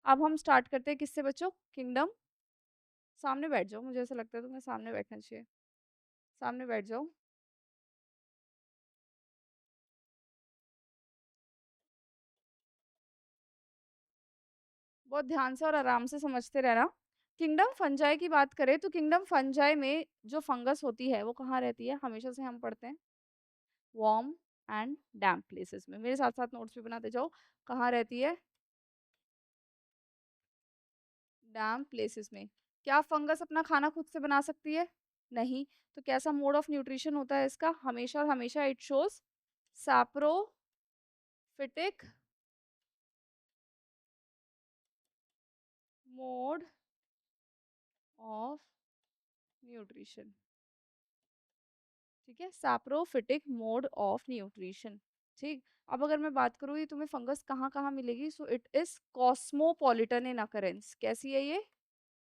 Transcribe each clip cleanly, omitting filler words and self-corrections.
अब हम स्टार्ट करते हैं किससे बच्चों? किंगडम। सामने बैठ जाओ, मुझे ऐसा लगता है तुम्हें सामने बैठना चाहिए। सामने बैठ जाओ। बहुत ध्यान से और आराम से समझते रहना। किंगडम फंजाई की बात करें तो किंगडम फंजाई में जो फंगस होती है वो कहाँ रहती है? हमेशा से हम पढ़ते हैं वार्म एंड डैम्प प्लेसेस में। मेरे साथ साथ नोट्स भी बनाते जाओ। कहाँ रहती है? डैम्प प्लेसेस में। क्या फंगस अपना खाना खुद से बना सकती है? नहीं। तो कैसा मोड ऑफ न्यूट्रिशन होता है इसका? हमेशा और हमेशा it shows saprophytic mode of nutrition. ठीक है, सैप्रोफिटिक मोड ऑफ न्यूट्रिशन। ठीक। अब अगर मैं बात करूँ ये तुम्हें फंगस कहाँ कहाँ मिलेगी, so it is cosmopolitan in occurrence. कैसी है ये?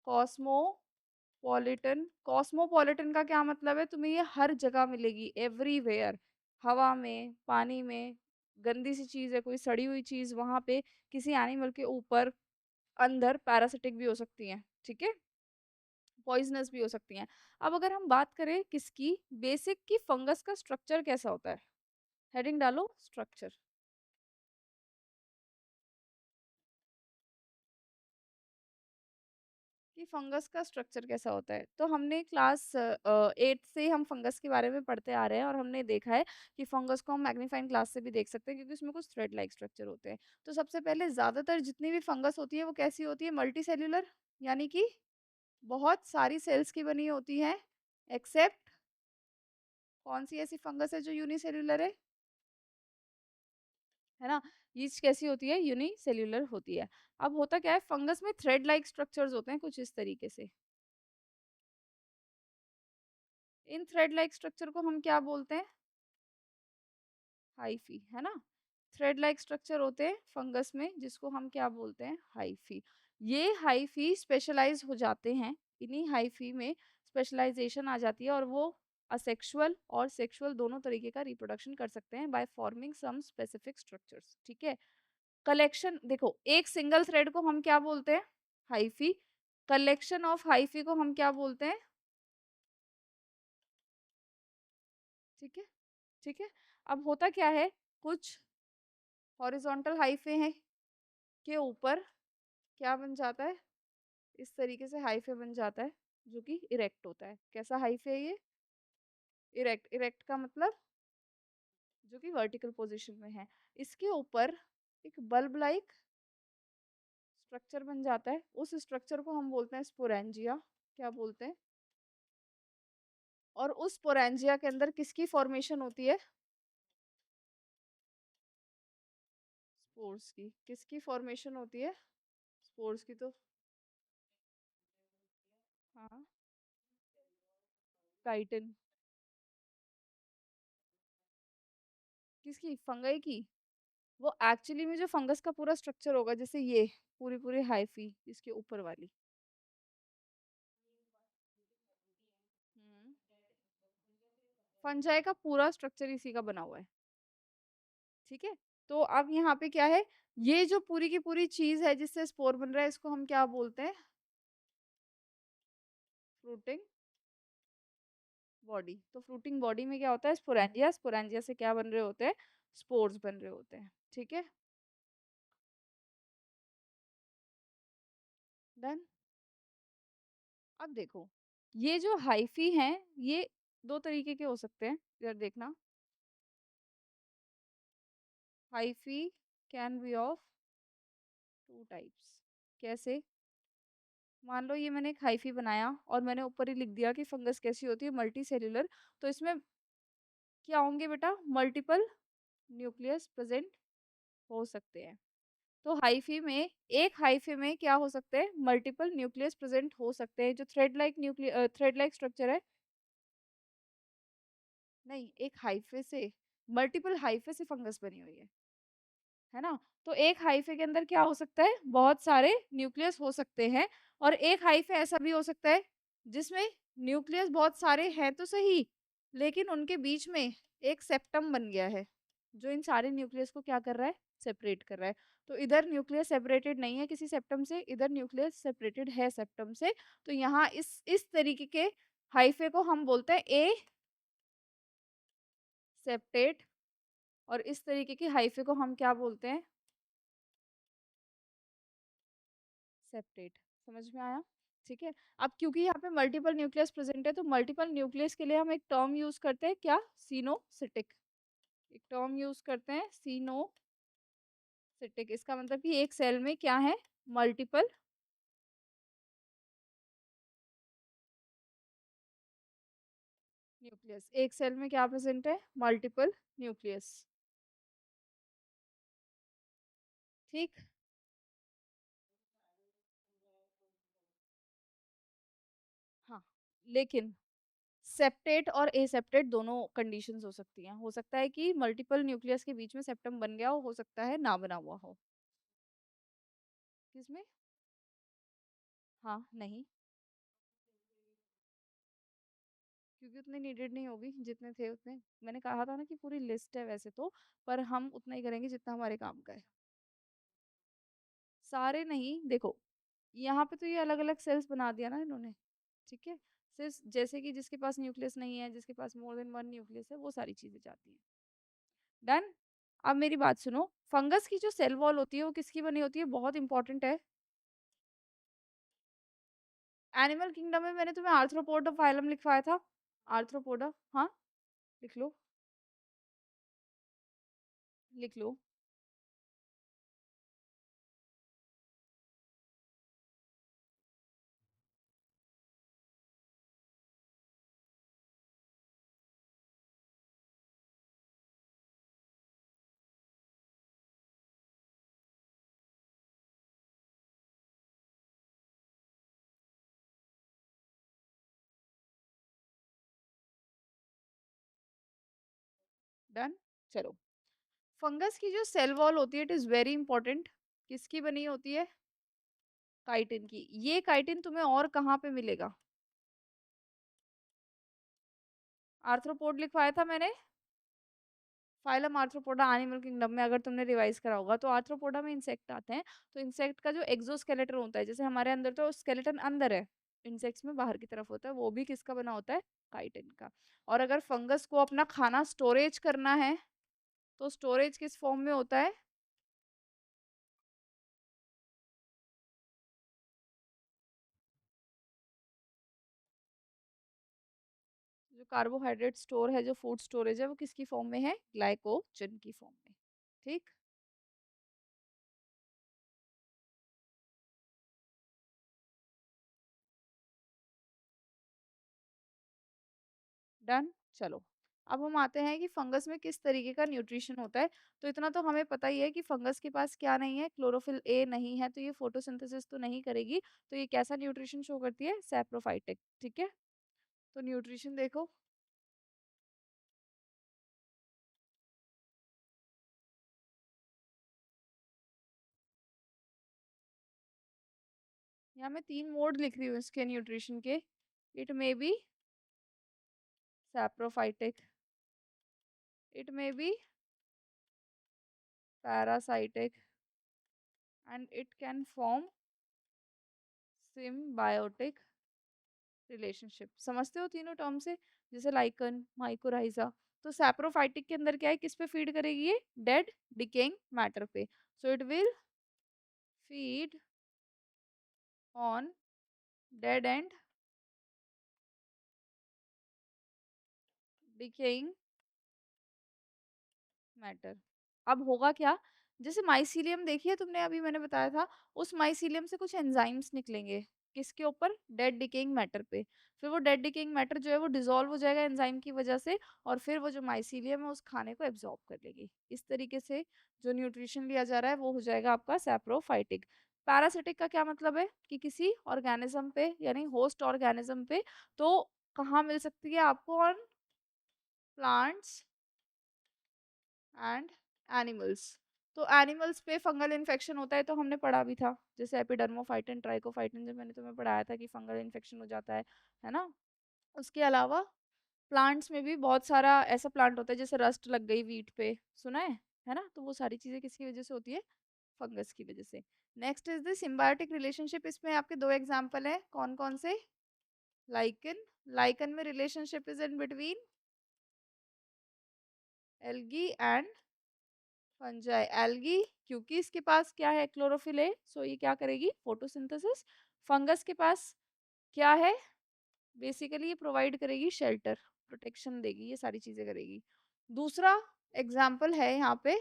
कॉस्मोपॉलिटन। कॉस्मोपॉलिटन का क्या मतलब है? तुम्हें ये हर जगह मिलेगी, एवरीवेयर। हवा में, पानी में, गंदी सी चीज है, कोई सड़ी हुई चीज वहां पे, किसी एनिमल के ऊपर, अंदर पैरासिटिक भी हो सकती है। ठीक है, पॉइजनस भी हो सकती हैं। अब अगर हम बात करें किसकी, बेसिक की, फंगस का स्ट्रक्चर कैसा होता है? हेडिंग डालो स्ट्रक्चर। कि फंगस का स्ट्रक्चर कैसा होता है, तो हमने क्लास 8 से हम फंगस के बारे में पढ़ते आ रहे हैं और हमने देखा है कि फंगस को हम मैग्नीफाइंग ग्लास से भी देख सकते हैं क्योंकि उसमें कुछ थ्रेड लाइक स्ट्रक्चर होते हैं। तो सबसे पहले ज्यादातर जितनी भी फंगस होती है वो कैसी होती है? मल्टी सेल्यूलर, यानी कि बहुत सारी सेल्स की बनी होती है। एक्सेप्ट कौन सी ऐसी फंगस है जो यूनिसेल्यूलर है ना? यीस्ट कैसी होती है? यूनिसेल्यूलर होती है। अब होता क्या है, फंगस में थ्रेड लाइक स्ट्रक्चर्स होते हैं कुछ इस तरीके से। इन थ्रेड लाइक स्ट्रक्चर को हम क्या बोलते हैं? हाइफी, है ना? थ्रेड लाइक स्ट्रक्चर होते हैं फंगस में जिसको हम क्या बोलते हैं? हाइफी। ये हाइफी स्पेशलाइज हो जाते हैं, इन्हीं हाइफी में स्पेशलाइजेशन आ जाती है और वो असेक्सुअल और सेक्सुअल दोनों तरीके का रिप्रोडक्शन कर सकते हैं by forming some specific structures. ठीक है, कलेक्शन देखो, एक सिंगल थ्रेड को हम क्या बोलते हैं? हाइफी। कलेक्शन ऑफ हाइफी को हम क्या बोलते हैं? ठीक है। ठीक है, अब होता क्या है, कुछ हॉरिजॉन्टल हाइफे हैं के ऊपर क्या बन जाता है? इस तरीके से हाइफे बन जाता है जो कि इरेक्ट होता है। कैसा हाइफे है ये? इरेक्ट। इरेक्ट का मतलब जो कि वर्टिकल पोजीशन में है। इसके ऊपर एक बल्ब लाइक स्ट्रक्चर बन जाता है, उस स्ट्रक्चर को हम बोलते हैं स्पोरेंजिया। क्या बोलते हैं? और उस स्पोरेंजिया के अंदर किसकी फॉर्मेशन होती है? स्पोर्स की। किसकी फॉर्मेशन होती है? स्पोर्स की। तो हाँ, काइटिन। किसकी? फंगई की। वो एक्चुअली में जो फंगस का पूरा स्ट्रक्चर होगा, जैसे ये पूरी पूरी हाइफी इसके ऊपर वाली। हम्म, फंजाई का पूरा स्ट्रक्चर इसी का बना हुआ है। ठीक है, तो अब यहाँ पे क्या है, ये जो पूरी की पूरी चीज है जिससे स्पोर बन रहा है इसको हम क्या बोलते हैं? Fruiting body. तो फ्रूटिंग बॉडी में क्या होता है? स्पोरेंजिया। स्पोरेंजिया से क्या बन रहे होते हैं? स्पोर्स बन रहे होते हैं। ठीक है, डन। अब देखो, ये जो हाइफी हैं ये दो तरीके के हो सकते हैं, इधर देखना। Hyphae can be of two types. कैसे? मान लो ये मैंने एक हाइफी बनाया और मैंने ऊपर ही लिख दिया कि फंगस कैसी होती है? Multi cellular. तो इसमें क्या होंगे बेटा? मल्टीपल न्यूक्लियस प्रेजेंट हो सकते हैं। तो हाइफी में, एक हाइफी में क्या हो सकते हैं? मल्टीपल न्यूक्लियस प्रेजेंट हो सकते हैं। जो thread like thread like structure है, नहीं, एक हाइफे से, मल्टीपल हाइफे से फंगस बनी हुई है ना? तो एक हाइफे के अंदर क्या हो सकता है? बहुत सारे न्यूक्लियस हो सकते हैं। और एक हाइफे ऐसा भी हो सकता है जिसमें न्यूक्लियस बहुत सारे हैं तो सही, लेकिन उनके बीच में एक सेप्टम बन गया है जो इन सारे न्यूक्लियस को क्या कर रहा है? सेपरेट कर रहा है। तो इधर न्यूक्लियस सेपरेटेड नहीं है किसी सेप्टम से, इधर न्यूक्लियस सेपरेटेड है सेप्टम से। तो यहाँ इस तरीके के हाइफे को हम बोलते हैं ए सेप्टेट, और इस तरीके की हाइफे को हम क्या बोलते हैं, सेप्टेट। समझ में आया? ठीक है। अब क्योंकि यहाँ पे मल्टीपल न्यूक्लियस प्रेजेंट है, तो मल्टीपल न्यूक्लियस के लिए हम एक टर्म यूज करते हैं, क्या, सिनोसिटिक। एक टर्म यूज करते हैं सिटिक। इसका मतलब कि एक सेल में क्या है, मल्टीपल न्यूक्लियस। एक सेल में क्या प्रेजेंट है, मल्टीपल न्यूक्लियस। ठीक। हाँ, लेकिन सेप्टेट और एसेप्टेट दोनों कंडीशंस हो सकती हैं। हो सकता है कि मल्टीपल न्यूक्लियस के बीच में सेप्टम बन गया हो सकता है ना बना हुआ हो। किसमें? हाँ, नहीं, क्योंकि उतने नीडेड नहीं होगी जितने थे उतने। मैंने कहा था ना कि पूरी लिस्ट है वैसे तो, पर हम उतना ही करेंगे जितना हमारे काम का है। सारे नहीं, देखो यहाँ पे तो ये अलग अलग सेल्स बना दिया ना इन्होंने। ठीक है। सिर्फ जैसे कि जिसके पास न्यूक्लियस नहीं है, जिसके पास मोर देन वन न्यूक्लियस है, वो सारी चीजें जाती हैं। डन। अब मेरी बात सुनो, फंगस की जो सेल वॉल होती है वो किसकी बनी होती है, बहुत इंपॉर्टेंट है। एनिमल किंगडम में मैंने तुम्हें आर्थ्रोपोडा फाइलम लिखवाया था। आर्थ्रोपोडा, हाँ, लिख लो, लिख लो। डन। चलो, फंगस की जो सेल वॉल होती है, इट इज वेरी इंपॉर्टेंट। किसकी बनी होती है, काइटिन की। ये काइटिन तुम्हें और कहाँ पे मिलेगा, आर्थ्रोपोड लिखवाया था मैंने, फाइलम आर्थ्रोपोडा एनिमल किंगडम में, अगर तुमने रिवाइज करा होगा तो। आर्थ्रोपोडा में इंसेक्ट आते हैं, तो इंसेक्ट का जो एक्सोस्केलेटन होता है, जैसे हमारे अंदर तो स्केलेटन अंदर है, इंसेक्ट्स में बाहर की तरफ होता है, वो भी किसका बना होता है, काइटिन का। और अगर फंगस को अपना खाना स्टोरेज करना है, तो स्टोरेज किस फॉर्म में होता है, जो कार्बोहाइड्रेट स्टोर है, जो फूड स्टोरेज है, वो किसकी फॉर्म में है, ग्लाइकोजन की फॉर्म में। ठीक। डन। चलो, अब हम आते हैं कि फंगस में किस तरीके का न्यूट्रिशन होता है। तो इतना तो हमें पता ही है कि फंगस के पास क्या नहीं है, क्लोरोफिल ए नहीं है, तो ये फोटोसिंथेसिस तो नहीं करेगी। तो ये कैसा न्यूट्रिशन शो करती है, सैप्रोफाइटिक। ठीक है। तो न्यूट्रिशन देखो, यहाँ मैं 3 मोड लिख रही हूँ इसके न्यूट्रिशन के। It may be saprophytic, it may be parasitic, and it can form symbiotic relationship. समझते हो तीनों टर्म से, जैसे लाइकन, माइकोराइजा। तो सैप्रोफाइटिक के अंदर क्या है, किस पे फीड करेगी ये, डेड डिकेइंग मैटर पे। So it will feed on dead and decaying matter. अब होगा क्या, जैसे माइसीलियम देखिए तुमने, अभी मैंने बताया था, उस माइसीलियम से कुछ एंजाइम्स निकलेंगे, किसके ऊपर, डेड डिकेइंग मैटर पे। फिर वो डेड डिकेइंग मैटर जो है वो डिसॉल्व हो जाएगा एंजाइम की वजह से, और फिर वो जो माइसीलियम है उस खाने को एब्जॉर्ब कर लेगी। इस तरीके से जो न्यूट्रिशन लिया जा रहा है वो हो जाएगा आपका सैप्रोफाइटिक। पैरासिटिक का क्या मतलब है, कि किसी ऑर्गेनिज्म पे, यानी होस्ट ऑर्गेनिज्म पे। तो कहाँ मिल सकती है आपको, ऑन प्लांट्स एंड एनिमल्स। तो एनिमल्स पे फंगल इन्फेक्शन होता है, तो हमने पढ़ा भी था, जैसे एपिडर्मोफाइटिन, ट्राइकोफाइटिन, जब मैंने तुम्हें पढ़ाया था कि फंगल इन्फेक्शन हो जाता है ना। उसके अलावा प्लांट्स में भी बहुत सारा ऐसा प्लांट होता है, जैसे रस्ट लग गई वीट पे, सुना है। है ना? तो वो सारी चीजें किसकी वजह से होती है? फंगस की वजह से। Next is the symbiotic relationship. इसमें आपके दो एग्जांपल है, कौन कौन से? लाइकन, लाइकन में relationship is in between algae and fungi. Algae क्योंकि इसके पास क्या है? क्लोरोफिल है, सो ये क्या करेगी? फोटोसिंथेसिस। फंगस के पास क्या है? बेसिकली ये प्रोवाइड करेगी शेल्टर, प्रोटेक्शन देगी, ये सारी चीजें करेगी। दूसरा एग्जाम्पल है यहाँ पे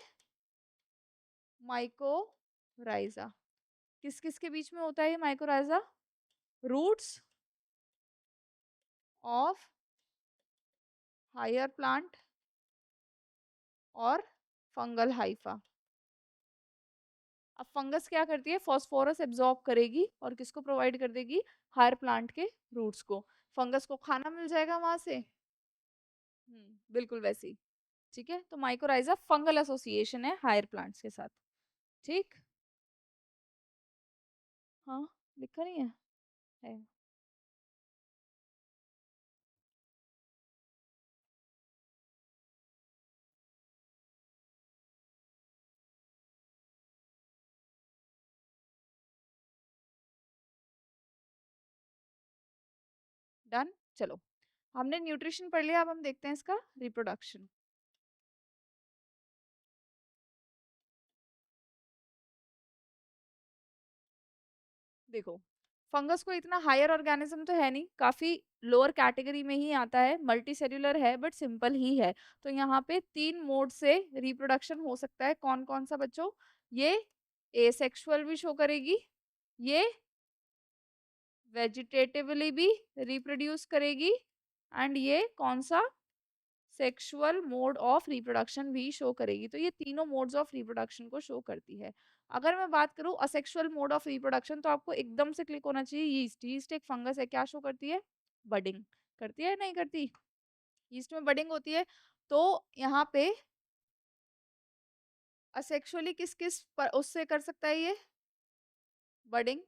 माइकोराइजा। किस किस के बीच में होता है ये mycorrhiza? Roots of higher plant और फंगल हाइफा। अब फंगस क्या करती है? फॉस्फोरस एब्जॉर्ब करेगी और किसको प्रोवाइड कर देगी? हायर प्लांट के रूट्स को। फंगस को खाना मिल जाएगा वहां से। बिल्कुल वैसे ही। ठीक है, तो माइकोराइजा फंगल एसोसिएशन है हायर प्लांट्स के साथ। ठीक। हाँ, लिखा नहीं है। डन। चलो, हमने न्यूट्रिशन पढ़ लिया, अब हम देखते हैं इसका रिप्रोडक्शन। देखो, फंगस को इतना हायर ऑर्गेनिज्म तो है नहीं, काफी लोअर कैटेगरी में ही आता है, मल्टी सेल्यूलर है बट सिंपल ही है। तो यहाँ पे 3 मोड से रिप्रोडक्शन हो सकता है। कौन कौन सा बच्चों? ये एसेक्सुअल भी शो करेगी, ये वेजिटेटिवली भी रिप्रोड्यूस करेगी, एंड ये कौन सा? सेक्सुअल मोड ऑफ रिप्रोडक्शन भी शो करेगी। तो ये तीनों मोड्स ऑफ रिप्रोडक्शन को शो करती है। अगर मैं बात करूं असेक्सुअल मोड ऑफ रिप्रोडक्शन, तो आपको एकदम से क्लिक होना चाहिए यीस्ट। यीस्ट एक फंगस है, क्या शो करती है? बडिंग करती है, नहीं करती? यीस्ट में बडिंग होती है। तो यहाँ पे असेक्सुअली किस किस पर उससे कर सकता है ये बडिंग?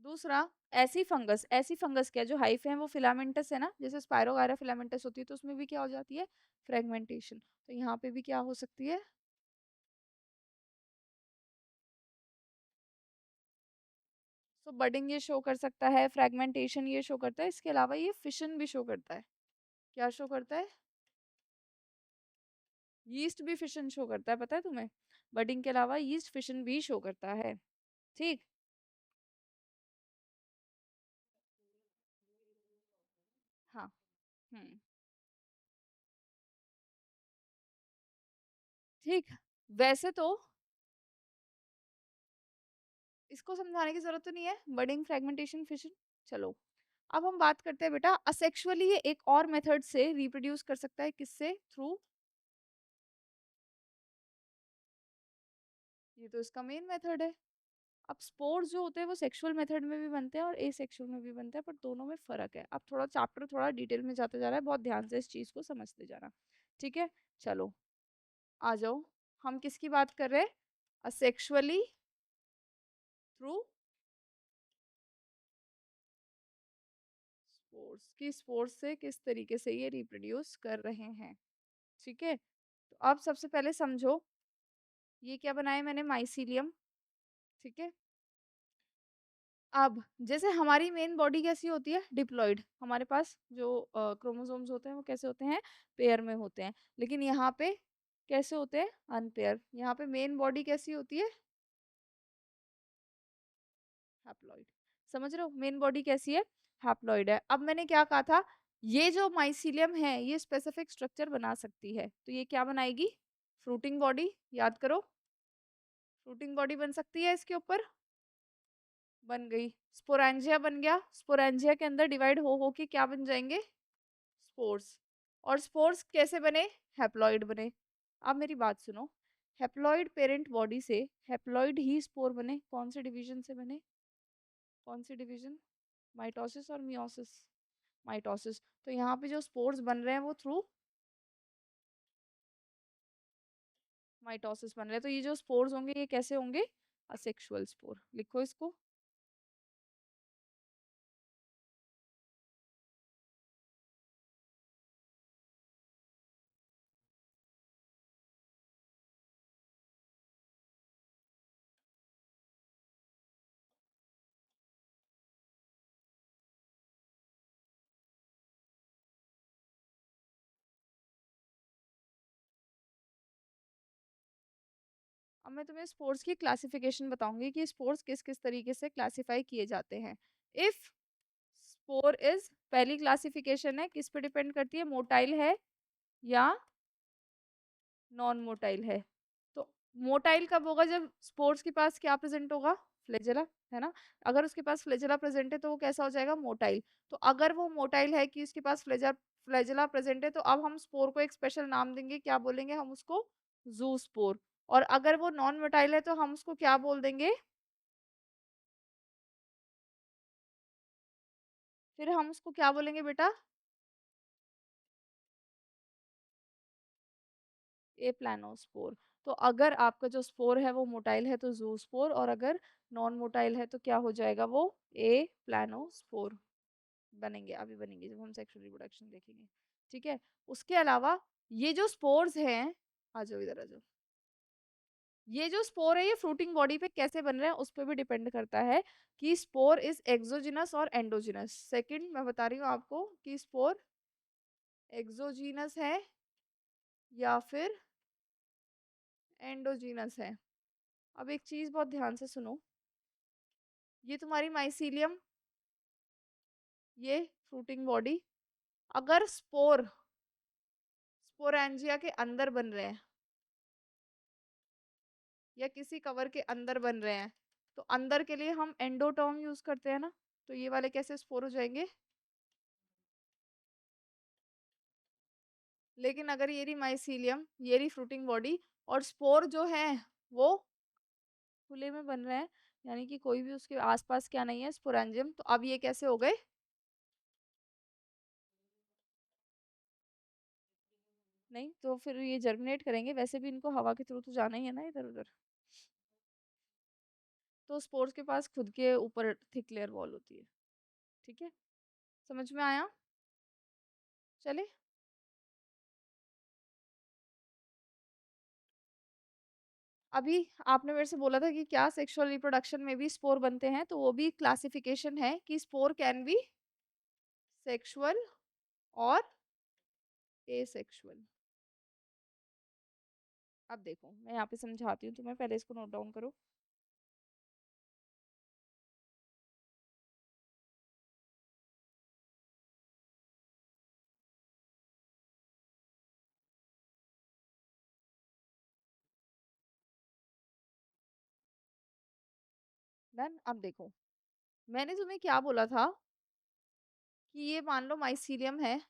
दूसरा, ऐसी फंगस क्या जो हाइफ है वो फिलामेंटस है ना, जैसे स्पायरोगायरा फिलामेंटस होती है, तो उसमें भी क्या हो जाती है? फ्रेगमेंटेशन। तो यहाँ पे भी क्या हो सकती है? सो बडिंग ये शो कर सकता है, फ्रेगमेंटेशन ये शो करता है, इसके अलावा ये फिशन भी शो करता है। क्या शो करता है? यीस्ट भी फिशन शो करता है, पता है तुम्हें? बडिंग के अलावा यीस्ट फिशन भी शो करता है। ठीक। हाँ। हम्म। ठीक। वैसे तो इसको समझाने की जरूरत तो नहीं है, बडिंग, फ्रेगमेंटेशन, फिशन। चलो, अब हम बात करते हैं बेटा असेक्सुअली ये एक और मेथड से रिप्रोड्यूस कर सकता है, किससे? थ्रू, ये तो इसका मेन मेथड है। अब स्पोर्स जो होते हैं वो सेक्सुअल मेथड में भी बनते हैं और एसेक्सुअल में भी बनते हैं, पर दोनों में फर्क है। अब थोड़ा चैप्टर थोड़ा डिटेल में जाते जा रहा है, बहुत ध्यान से इस चीज को समझते जाना। ठीक है, चलो आ जाओ। हम किसकी बात कर रहे हैं? असेक्सुअली थ्रू स्पोर्स की, स्पोर्स से किस तरीके से ये रिप्रोड्यूस कर रहे हैं। ठीक है, तो अब सबसे पहले समझो, ये क्या बनाया मैंने? माइसीलियम। ठीक है, अब जैसे हमारी मेन बॉडी कैसी होती है? डिप्लॉइड। हमारे पास जो क्रोमोसोम्स होते हैं वो कैसे होते हैं? पेयर में होते हैं। लेकिन यहाँ पे कैसे होते हैं? अनपेयर। यहाँ पे मेन बॉडी कैसी होती है? हैप्लॉइड। समझ रहे हो मेन बॉडी कैसी है? हैप्लॉइड है। अब मैंने क्या कहा था? ये जो माइसीलियम है ये स्पेसिफिक स्ट्रक्चर बना सकती है, तो ये क्या बनाएगी? Fruiting body. याद करो, फ्रूटिंग बॉडी बन सकती है इसके ऊपर। बन गई। स्पोरेंजिया बन गया। स्पोरेंजिया के अंदर डिवाइड हो के क्या बन जाएंगे? स्पोर्स। और स्पोर्स कैसे बने? हैप्लॉइड बने। अब मेरी बात सुनो, हैप्लॉइड पेरेंट बॉडी से हैप्लॉइड ही स्पोर बने, कौन से डिवीजन से बने? कौन सी डिवीजन? माइटोसिस और मियोसिस? माइटोसिस। तो यहाँ पे जो स्पोर्स बन रहे हैं वो थ्रू माइटोसिस बन रहे हैं। तो ये जो स्पोर्स होंगे ये कैसे होंगे? Asexual spore. लिखो इसको। अब मैं तुम्हें स्पोर्ट्स की क्लासिफिकेशन बताऊंगी कि स्पोर्ट्स किस किस तरीके से क्लासिफाई किए जाते हैं। इफ स्पोर इज, पहली क्लासिफिकेशन है किस पे डिपेंड करती है, मोटाइल है या नॉन मोटाइल है। तो मोटाइल कब होगा, जब स्पोर्ट्स के पास क्या प्रेजेंट होगा, फ्लेजेला, है ना। अगर उसके पास फ्लेजेला प्रेजेंट है तो वो कैसा हो जाएगा, मोटाइल। तो अगर वो मोटाइल है कि उसके पास फ्लेजेला प्रेजेंट है, तो अब हम स्पोर को एक स्पेशल नाम देंगे, क्या बोलेंगे हम उसको, जू स्पोर। और अगर वो नॉन मोटाइल है तो हम उसको क्या बोल देंगे, फिर हम उसको क्या बोलेंगे बेटा, ए प्लानोस्पोर। तो अगर आपका जो स्पोर है वो मोटाइल है तो जूस्पोर, और अगर नॉन मोटाइल है तो क्या हो जाएगा, वो ए प्लानोस्पोर बनेंगे, अभी बनेंगे जब हम सेक्सुअल रिप्रोडक्शन देखेंगे। ठीक है। उसके अलावा ये जो स्पोर्स हैं, आ जाओ इधर आ जाओ, ये जो स्पोर है ये फ्रूटिंग बॉडी पे कैसे बन रहे हैं उस पर भी डिपेंड करता है कि स्पोर इज एक्सोजिनस और एंडोजिनस। सेकंड मैं बता रही हूँ आपको कि स्पोर एक्सोजिनस है या फिर एंडोजिनस है। अब एक चीज बहुत ध्यान से सुनो, ये तुम्हारी माइसीलियम, ये फ्रूटिंग बॉडी, अगर स्पोर स्पोरेंजिया के अंदर बन रहे हैं या किसी कवर के अंदर बन रहे हैं, तो अंदर के लिए हम एंडोटर्म यूज करते हैं ना, तो ये वाले कैसे स्पोर हो जाएंगे। लेकिन अगर ये रही माइसीलियम, ये रही फ्रूटिंग बॉडी, और स्पोर जो है वो खुले में बन रहे हैं, यानी कि कोई भी उसके आसपास क्या नहीं है, स्पोरेंजियम, तो अब ये कैसे हो गए, नहीं तो फिर ये जर्मिनेट करेंगे, वैसे भी इनको हवा के थ्रू तो जाना ही है ना इधर उधर। तो स्पोर्स के पास खुद के ऊपर थिक लेयर वॉल होती है। ठीक है, समझ में आया। चले, अभी आपने मेरे से बोला था कि क्या सेक्सुअल रिप्रोडक्शन में भी स्पोर बनते हैं, तो वो भी क्लासिफिकेशन है कि स्पोर कैन बी सेक्सुअल और एसेक्सुअल। अब देखो मैं यहाँ पे समझाती हूँ तुम्हें, पहले इसको नोट डाउन करो। डन। अब देखो मैंने तुम्हें क्या बोला था कि ये मान लो माइसीलियम है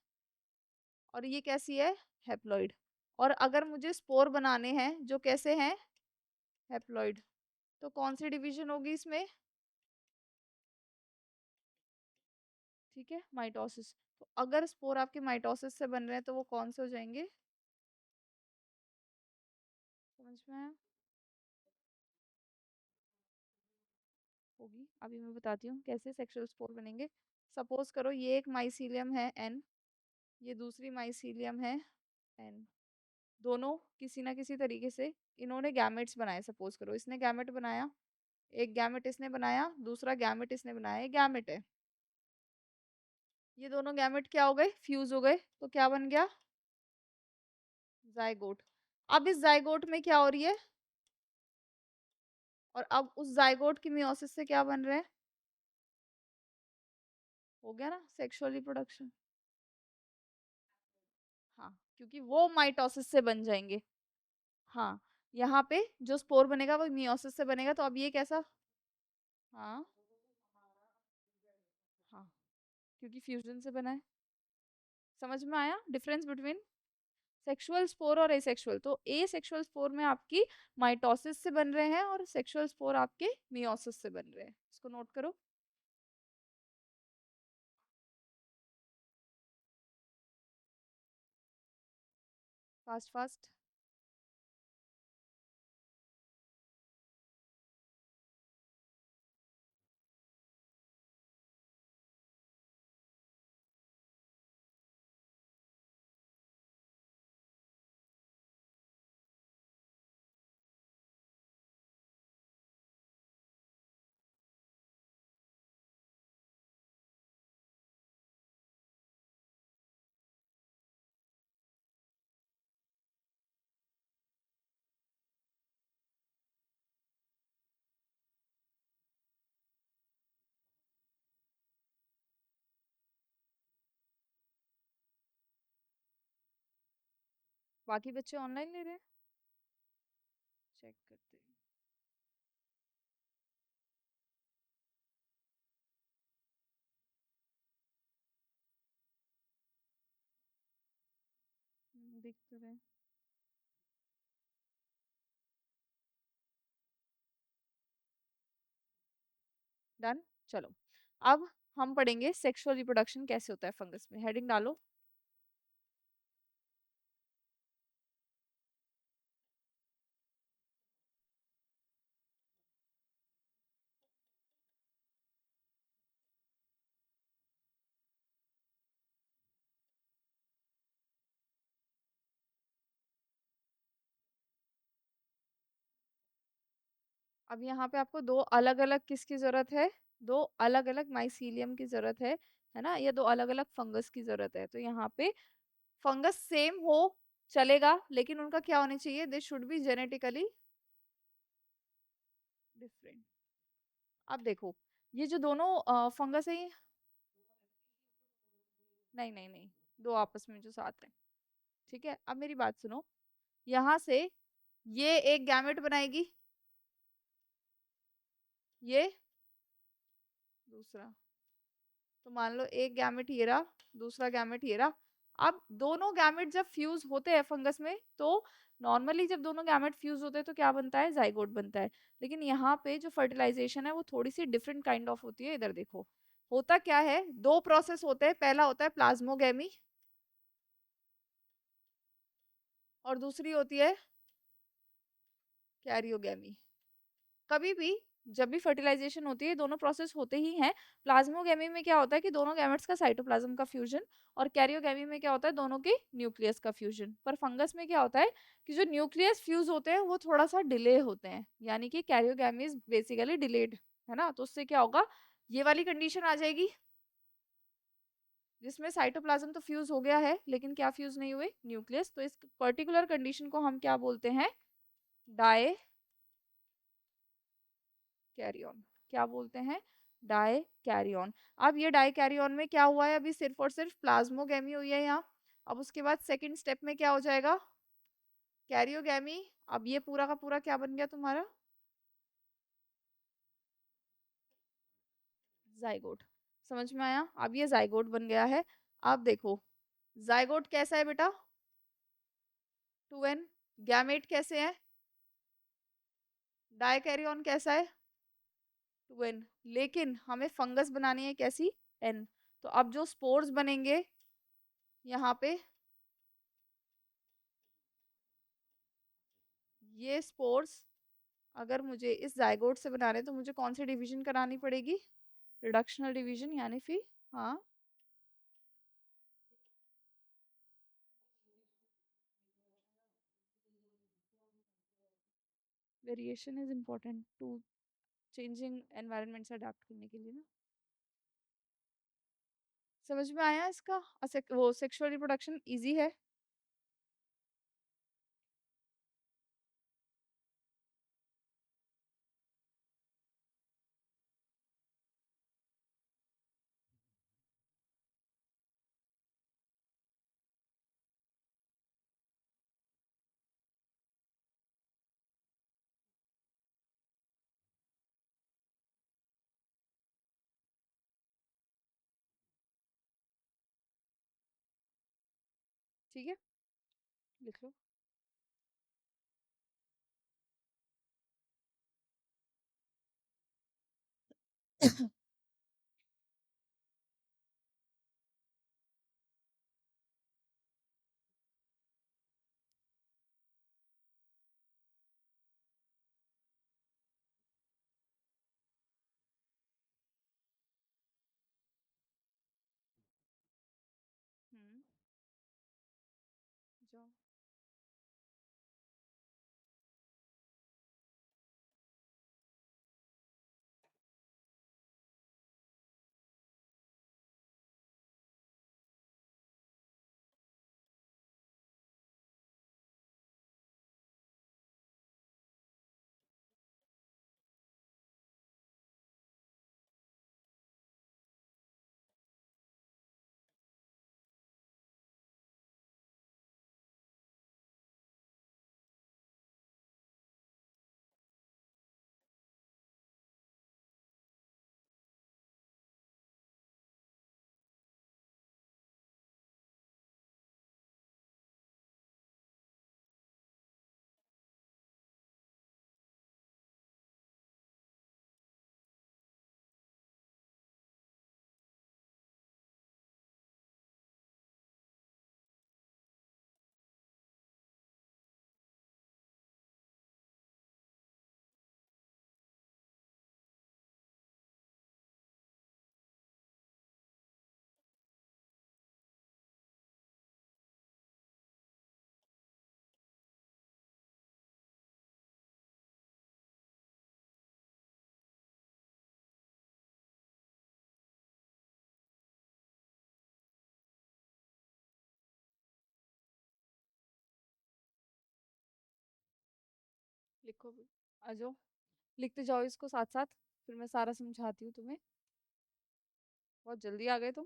और ये कैसी है, हैप्लॉइड। और अगर मुझे स्पोर बनाने हैं जो कैसे हैं, हैप्लॉइड, तो कौन सी डिवीजन होगी इसमें, ठीक है, माइटोसिस। तो अगर स्पोर आपके माइटोसिस से बन रहे हैं तो वो कौन से हो जाएंगे, समझ में आया। होगी, अभी मैं बताती हूँ कैसे सेक्सुअल स्पोर बनेंगे। सपोज करो ये एक माइसीलियम है एन, ये दूसरी माइसीलियम है एन, दोनों किसी ना किसी तरीके से इन्होंने गैमेट्स बनाए। सपोज करो इसने गैमेट बनाया, एक गैमेट इसने बनाया, दूसरा गैमेट इसने बनाया, ये गैमेट है। ये दोनों गैमेट क्या हो गए, फ्यूज हो गए, तो क्या बन गया, जाइगोट। अब इस जाइगोट में क्या हो रही है, और अब उस जाइगोट की मियोसिस से क्या बन रहे हैं, हो गया ना सेक्सुअल रिप्रोडक्शन। हाँ, क्योंकि वो माइटोसिस से बन जाएंगे। हाँ, यहाँ पे जो स्पोर बनेगा वो मियोसिस से बनेगा, तो अब ये कैसा, हाँ हाँ, क्योंकि फ्यूजन से बना है। समझ में आया डिफरेंस बिटवीन सेक्सुअल स्पोर और एसेक्सुअल। तो एसेक्सुअल स्पोर में आपकी माइटोसिस से बन रहे हैं और सेक्सुअल स्पोर आपके मियोसिस से बन रहे हैं, इसको नोट करो। Fast fast. बाकी बच्चे ऑनलाइन ले रहे हैं, चेक करते हैं। दिख तो रहे। डन। चलो, अब हम पढ़ेंगे सेक्सुअल रिप्रोडक्शन कैसे होता है फंगस में। हेडिंग डालो। अब यहाँ पे आपको दो अलग अलग किसकी जरूरत है, दो अलग अलग माइसीलियम की जरूरत है ना, या दो अलग अलग फंगस की जरूरत है। तो यहाँ पे फंगस सेम हो चलेगा, लेकिन उनका क्या होने चाहिए, they should be genetically different. अब देखो, ये जो दोनों फंगस है नहीं नहीं नहीं, दो आपस में जो साथ है। ठीक है, अब मेरी बात सुनो। यहाँ से ये एक गैमेट बनाएगी, ये दूसरा। तो मान लो एक गैमेट ये रहा, दूसरा गैमेट ये रहा। अब दोनों गैमेट जब फ्यूज होते हैं फंगस में, तो नॉर्मली जब दोनों गैमेट फ्यूज होते हैं तो क्या बनता है, जाइगोट बनता है। लेकिन यहाँ पे जो फर्टिलाइजेशन है वो थोड़ी सी डिफरेंट काइंड ऑफ होती है। इधर देखो, होता क्या है, दो प्रोसेस होते हैं। पहला होता है प्लाज्मोगेमी, और दूसरी होती है कैरियोगेमी। कभी भी जब भी फर्टिलाइजेशन होती है, दोनों प्रोसेस होते ही हैं। प्लाज्मोगेमी में क्या होता है कि दोनों गैमेट्स का साइटोप्लाज्म का फ्यूजन, और कैरियोगेमी में क्या होता है, दोनों के न्यूक्लियस का फ्यूजन। पर फंगस में क्या होता है कि जो न्यूक्लियस फ्यूज होते हैं वो थोड़ा सा डिले होते हैं, यानी कि कैरियोगेमी इज बेसिकली डिलेड, है ना। तो उससे क्या होगा, ये वाली कंडीशन आ जाएगी जिसमें साइटोप्लाज्म तो फ्यूज हो गया है, लेकिन क्या फ्यूज नहीं हुए, न्यूक्लियस। तो इस पर्टिकुलर कंडीशन को हम क्या बोलते हैं, डाई कैरियन। क्या बोलते हैं, डाई कैरियन। अब ये डाई कैरियन में क्या हुआ है, अभी सिर्फ और सिर्फ प्लाज्मोगेमी हुई है यहाँ। अब उसके बाद सेकंड स्टेप में क्या हो जाएगा, कैरियोगेमी। अब ये पूरा का पूरा क्या बन गया तुम्हारा, जाइगोट। समझ में आया, अब ये जाइगोट बन गया है। अब देखो, जाइगोट कैसा है बेटा, 2n। गैमेट कैसे है, डाइकैरियन कैसा है, 2n। लेकिन हमें फंगस बनानी है कैसी, n। तो अब जो स्पोर्स बनेंगे यहाँ पे, ये स्पोर्स अगर मुझे इस जाइगोट से बनाने, तो मुझे कौन सी डिवीजन करानी पड़ेगी, रिडक्शनल डिवीजन, यानी फिर हाँ, variation is important to changing environment से अडेप्ट करने के लिए ना। समझ में आया इसका, वो सेक्सुअल रिप्रोडक्शन इजी है। ठीक है, लिख लो। हम्म, जाओ। लिखो भी। आ जाओ, लिखते जाओ इसको साथ साथ, फिर मैं सारा समझाती हूँ तुम्हें। बहुत जल्दी आ गए तुम।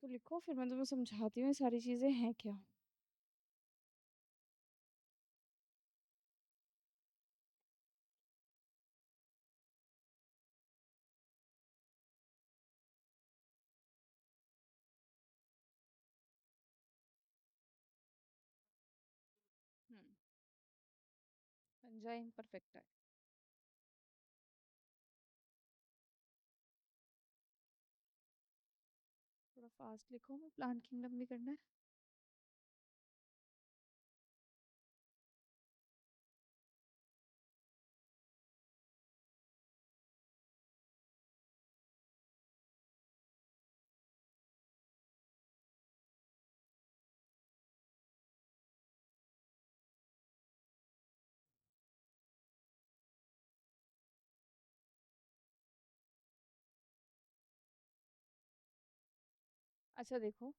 इसको लिखो, फिर मैं तुम्हें समझाती हूँ ये सारी चीजें हैं क्या। हम्म। पंजा इम्परफेक्ट है। थोड़ा फास्ट लिखो, मैं प्लांट किंगडम भी करना है। अच्छा देखो,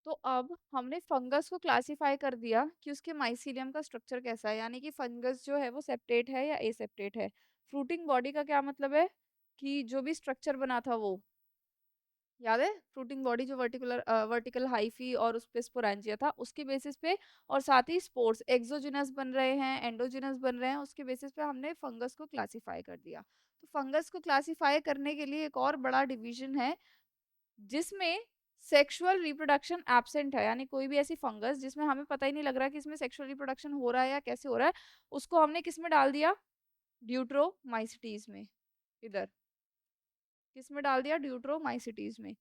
तो अब हमने फंगस को क्लासिफाई कर दिया कि उसके माइसीलियम का स्ट्रक्चर कैसा है, यानी कि फंगस जो है वो सेप्टेट है या एसेप्टेट है। फ्रूटिंग बॉडी का क्या मतलब है, कि जो भी स्ट्रक्चर बना था वो, याद है, फ्रूटिंग बॉडी जो वर्टिकल हाइफी और उस पे स्पोरेंजिया था, उसके बेसिस पे, और साथ ही स्पोर्स एक्सोजिनस बन रहे हैं, एंडोजिनस बन रहे हैं, उसके बेसिस पे हमने फंगस को क्लासिफाई कर दिया। तो फंगस को क्लासिफाई करने के लिए एक और बड़ा डिवीजन है, जिसमें सेक्सुअल रिप्रोडक्शन एब्सेंट है, यानी कोई भी ऐसी फंगस जिसमें हमें पता ही नहीं लग रहा कि इसमें सेक्सुअल रिप्रोडक्शन हो रहा है या कैसे हो रहा है, उसको हमने किस में डाल दिया, ड्यूट्रोमाइसिटीज में। इधर किस में डाल दिया, ड्यूट्रोमाइसिटीज में।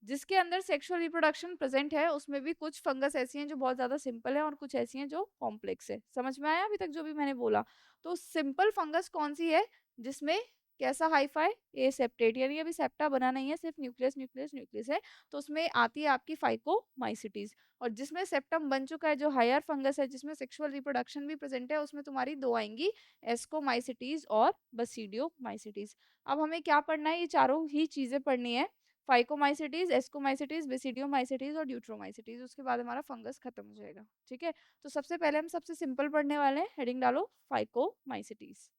जिसके अंदर सेक्सुअल रिप्रोडक्शन प्रेजेंट है, उसमें भी कुछ फंगस ऐसी हैं जो बहुत ज्यादा सिंपल है और कुछ ऐसी हैं जो कॉम्प्लेक्स है। समझ में आया अभी तक जो भी मैंने बोला। तो सिंपल फंगस कौन सी है, जिसमें कैसा हाईफाई, ए सेप्टेट, यानी अभी सेप्टा बना नहीं है, सिर्फ न्यूक्लियस न्यूक्लियस न्यूक्लियस है, तो उसमें आती है आपकी फाइकोमाइसिटीज। और जिसमें सेप्टम बन चुका है, जो हायर फंगस है, जिसमें सेक्सुअल रिप्रोडक्शन भी प्रेजेंट है, उसमें तुम्हारी दो आएंगी, एस्कोमाइसिटीज और बसीडियोमाइसिटीज। अब हमें क्या पढ़ना है, ये चारों ही चीजें पढ़नी है, फाइकोमाइसिटीज, एस्कोमाइसिटीज, बेसिडियोमाइसिटीज और ड्यूट्रोमाइसिटीज। उसके बाद हमारा फंगस खत्म हो जाएगा। ठीक है, तो सबसे पहले हम सबसे सिंपल पढ़ने वाले हैं, हेडिंग डालो फाइकोमाइसिटीज।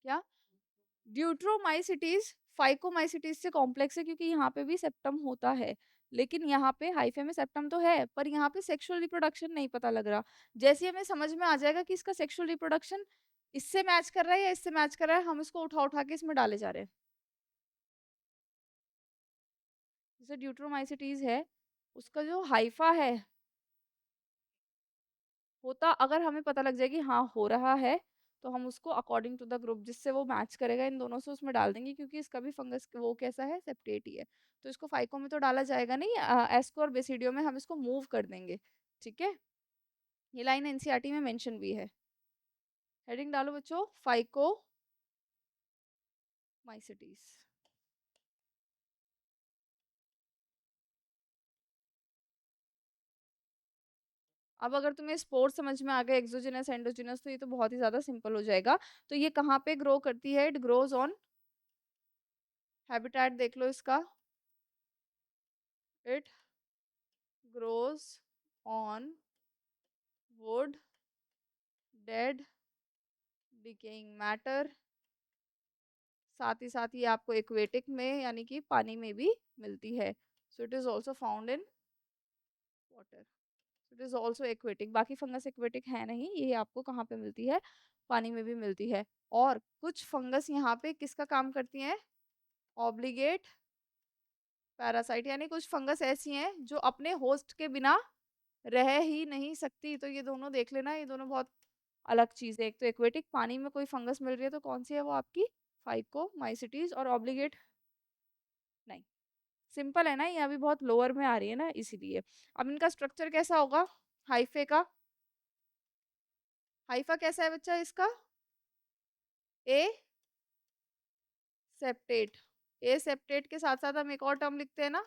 क्या, ड्यूट्रोमाइसिटीज फाइकोमाइसिटीज से कॉम्प्लेक्स है, क्योंकि यहाँ पे भी सेप्टम होता है, लेकिन यहाँ पे हाइफे में सेप्टम तो है, पर यहाँ पे सेक्सुअल रिप्रोडक्शन नहीं पता लग रहा। जैसे ही हमें समझ में आ जाएगा कि इसका सेक्सुअल रिप्रोडक्शन इससे मैच कर रहा है या इससे मैच कर रहा है, हम इसको उठा उठा के इसमें डाले जा रहे हैं। जैसे ड्यूट्रोमाइसिटीज है, उसका जो हाइफा है, होता अगर हमें पता लग जाए कि हाँ हो रहा है, तो हम उसको अकॉर्डिंग टू द ग्रुप जिससे वो मैच करेगा इन दोनों से उसमें डाल देंगे, क्योंकि इसका भी फंगस वो कैसा है, सेप्टेट ही है। तो इसको फाइको में तो डाला जाएगा नहीं, एस्को और बेसिडियो में हम इसको मूव कर देंगे। ठीक है, ये लाइन एनसीईआरटी में मेंशन भी है। हेडिंग डालो बच्चों, फाइको माइसिटीज। अब अगर तुम्हें स्पोर्ट समझ में आ गया, एक्सोजिनस एंडोजिनस, तो ये तो बहुत ही ज्यादा सिंपल हो जाएगा। तो ये कहाँ पे ग्रो करती है, इट ग्रोज ऑन, हैबिटेट देख लो इसका, it grows on wood, dead, decaying matter, साथ ही आपको एक्वेटिक में यानी कि पानी में भी मिलती है। So it is also found in water. It is also aquatic. बाकी फंगस एक्वेटिक है नहीं, ये आपको कहाँ पे मिलती है, पानी में भी मिलती है। और कुछ फंगस यहाँ पे किसका काम करती हैं, ऑब्लिगेट पैरासाइट, यानी कुछ फंगस ऐसी हैं जो अपने होस्ट के बिना रह ही नहीं सकती। तो ये दोनों देख लेना, ये दोनों बहुत अलग चीज है। एक तो एक्वेटिक पानी में कोई फंगस मिल रही है तो कौन सी है वो आपकी फाइकोमाइसिटीज, और ऑब्लिगेट नहीं। सिंपल है ना, ये अभी बहुत लोअर में आ रही है ना इसीलिए। अब इनका स्ट्रक्चर कैसा होगा हाइफे का, हाइफा कैसा है बच्चा इसका, ए सेप्टेट। ए सेप्टेट के साथ साथ हम एक और टर्म लिखते हैं ना,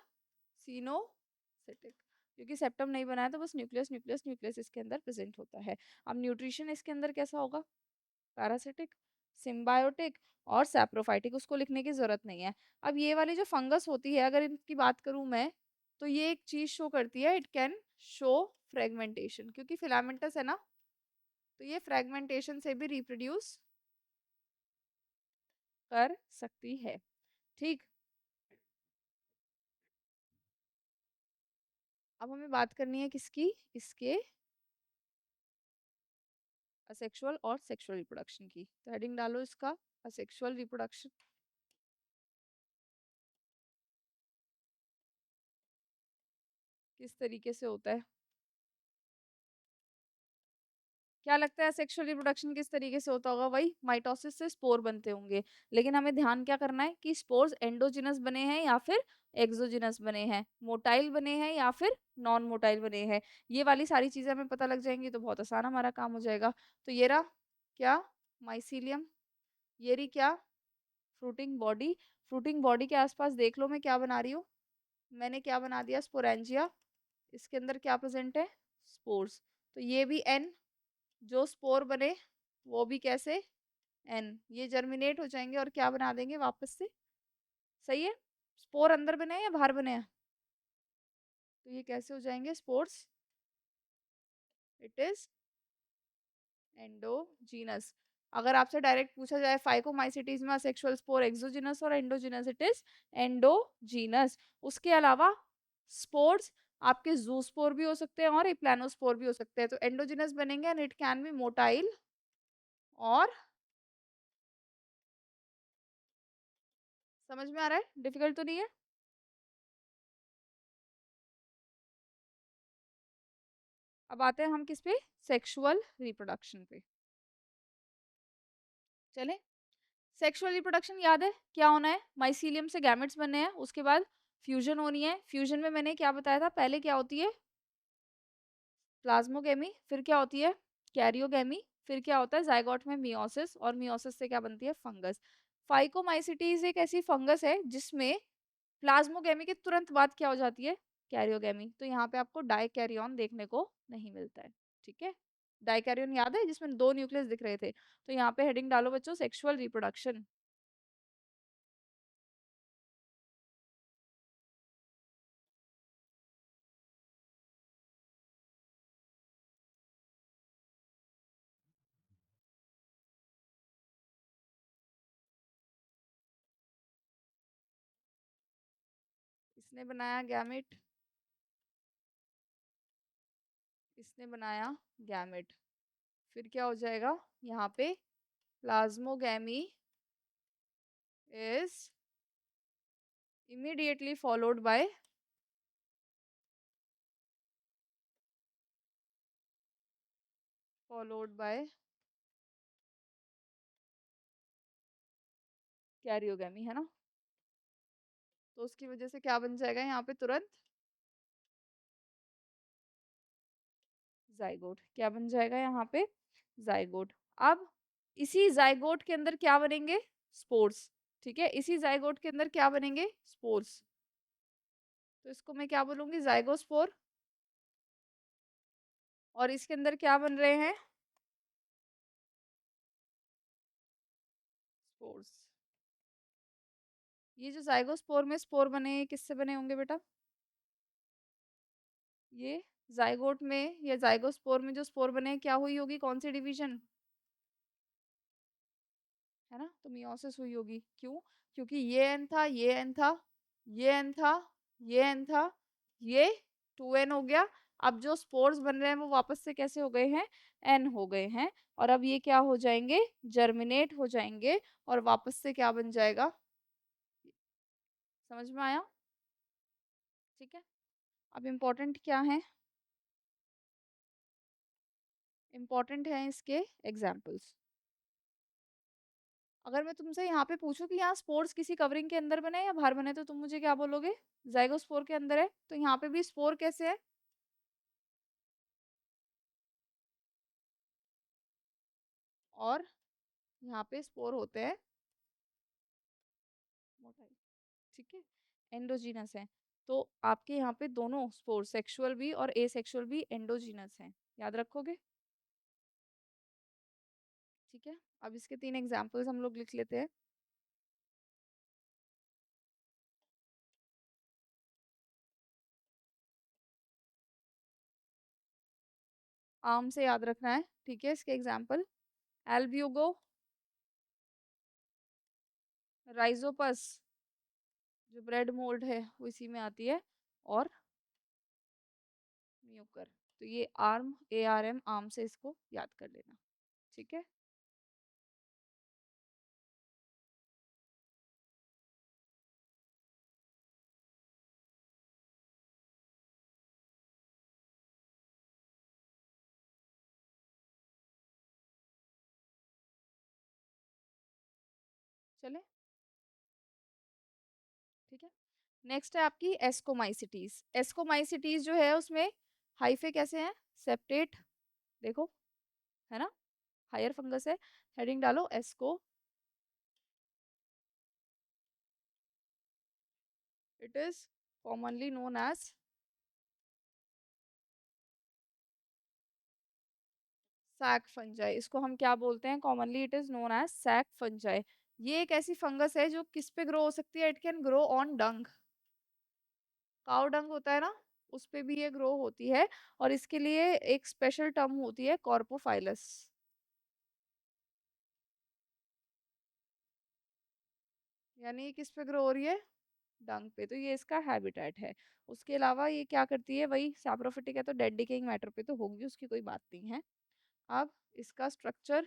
सिनोसिटिक। क्योंकि सेप्टम नहीं बना है तो बस न्यूक्लियस न्यूक्लियस न्यूक्लियस इसके अंदर प्रेजेंट होता है। अब न्यूट्रिशन इसके अंदर कैसा होगा, पैरासिटिक, सिम्बायोटिक और सैप्रोफाइटिक, उसको लिखने की जरूरत नहीं है। अब ये वाली जो फंगस होती है अगर इनकी बात करूं मैं, तो ये एक चीज शो करती है, इट कैन शो फ्रेगमेंटेशन, क्योंकि फिलामेंटस है ना, तो ये फ्रेगमेंटेशन से भी रिप्रोड्यूस कर सकती है। ठीक। अब हमें बात करनी है किसकी, इसके असेक्सुअल और सेक्सुअल रिप्रोडक्शन की। तो हेडिंग डालो इसका, असेक्सुअल रिप्रोडक्शन किस तरीके से होता है, क्या लगता है सेक्सुअल रिप्रोडक्शन किस तरीके से होता होगा, वही माइटोसिस से स्पोर बनते होंगे। लेकिन हमें ध्यान क्या करना है कि स्पोर्स एंडोजिनस बने हैं या फिर एक्सोजिनस बने हैं, मोटाइल बने हैं या फिर नॉन मोटाइल बने हैं। ये वाली सारी चीजें हमें पता लग जाएंगी तो बहुत आसान हमारा काम हो जाएगा। तो ये रहा क्या, माइसीलियम। ये रही क्या, फ्रूटिंग बॉडी। फ्रूटिंग बॉडी के आसपास देख लो मैं क्या बना रही हूँ, मैंने क्या बना दिया, स्पोरेंजिया। इसके अंदर क्या प्रेजेंट है, स्पोर्स। तो ये भी एन, जो स्पोर बने वो भी कैसे, एन। ये जर्मिनेट हो जाएंगे और क्या बना देंगे वापस से, सही है। स्पोर अंदर बने हैं या बाहर बने हैं, तो ये कैसे हो जाएंगे स्पोर्स, इट इज एंडोजीनस। अगर आपसे डायरेक्ट पूछा जाए फाइकोमाइसिटीज में सेक्सुअल स्पोर एक्सोजिनस और एंडोजिनस, इट इज एंडोजीनस। उसके अलावा स्पोर्स आपके जूस्पोर भी हो सकते हैं और इप्लानोस्पोर भी हो सकते हैं। तो एंडोजिनस बनेंगे and it can be motile और, समझ में आ रहा है, डिफिकल्ट तो नहीं है। अब आते हैं हम किस पे, सेक्सुअल रिप्रोडक्शन पे। चले, सेक्सुअल रिप्रोडक्शन याद है क्या होना है, माइसीलियम से गैमेट्स बनने हैं, उसके बाद फ्यूजन होनी है। फ्यूजन में मैंने क्या बताया था, पहले क्या होती है प्लाज्मोगेमी, फिर क्या होती है कैरियोगेमी, फिर क्या होता है जाइगोट में मियोसिस, और मियोसिस से क्या बनती है फंगस। फाइकोमाइसिटीज एक ऐसी फंगस है जिसमें प्लाज्मोगेमी के तुरंत बाद क्या हो जाती है, कैरियोगेमी। तो यहाँ पे आपको डाइकैरियन देखने को नहीं मिलता है। ठीक है, डाइकैरियन याद है जिसमें दो न्यूक्लियस दिख रहे थे। तो यहाँ पे हेडिंग डालो बच्चों, सेक्सुअल रिप्रोडक्शन। इसने बनाया गैमेट, इसने बनाया गैमेट, फिर क्या हो जाएगा यहाँ पे, plasmogamy is immediately followed by karyogamy, है ना। तो उसकी वजह से क्या बन जाएगा यहाँ पे तुरंत, जाइगोट। क्या बन जाएगा यहाँ पे, जाइगोट। अब इसी जाइगोट के अंदर क्या बनेंगे, स्पोर्स। ठीक है, इसी जाइगोट के अंदर क्या बनेंगे, स्पोर्स। तो इसको मैं क्या बोलूंगी, जाइगोस्पोर। और इसके अंदर क्या बन रहे हैं, स्पोर्स। ये जो जाइगोस्पोर में स्पोर बने हैं, किससे बने होंगे बेटा, ये जाइगोट में या जाइगोस्पोर में जो स्पोर बने हैं क्या हुई होगी, कौन सी डिवीजन, है ना, तो मियोसिस हुई होगी। क्यों? क्योंकि ये एन था, ये एन था, ये एन था, ये एन था, ये 2n हो गया। अब जो स्पोर्स बन रहे हैं वो वापस से कैसे हो गए हैं? एन हो गए हैं। और अब ये क्या हो जाएंगे? जर्मिनेट हो जाएंगे और वापस से क्या बन जाएगा? समझ में आया? ठीक है। अब इम्पोर्टेंट क्या है? इम्पोर्टेंट है इसके एग्जाम्पल्स। अगर मैं तुमसे यहाँ पे पूछूं कि यहाँ स्पोर्स किसी कवरिंग के अंदर बने या बाहर बने, तो तुम मुझे क्या बोलोगे? जाइगोस्पोर के अंदर है। तो यहाँ पे भी स्पोर कैसे है? और यहाँ पे स्पोर होते हैं मोटाई। ठीक है, एंडोजीनस है। तो आपके यहाँ पे दोनों स्पोर, सेक्सुअल भी और एसेक्सुअल भी, एंडोजीनस हैं। याद रखोगे? ठीक है। अब इसके 3 एग्जाम्पल्स हम लोग लिख लेते हैं। आम से याद रखना है। ठीक है, इसके एग्जाम्पल एल्ब्यूगो, राइजोपस जो ब्रेड मोल्ड है वो इसी में आती है, और म्यूकर। तो ये आर्म, ARM, आर्म से इसको याद कर लेना। ठीक है। चले। ठीक है। नेक्स्ट है आपकी एस्कोमाइसिटीज। एस्कोमाइसिटीज जो है उसमें हाइफे कैसे हैं? सेप्टेट, देखो, है ना, हायर फंगस है। हेडिंग डालो asco. It is commonly known as sac fungi. इसको हम क्या बोलते हैं? Commonly it is known as sac fungi. ये एक ऐसी फंगस है जो किस पे ग्रो हो सकती है? इट कैन ग्रो ऑन डंग। काव डंग होता है ना, उस पे भी ये ग्रो होती है। और इसके लिए एक स्पेशल टर्म होती है, कॉर्पोफाइलस। यानी ये किस पे ग्रो हो रही है? डंग पे। तो ये इसका हैबिटेट है। उसके अलावा ये क्या करती है? वही सैप्रोफिटिक है तो डेड डिकेइंग मैटर पे तो होगी, उसकी कोई बात नहीं है। अब इसका स्ट्रक्चर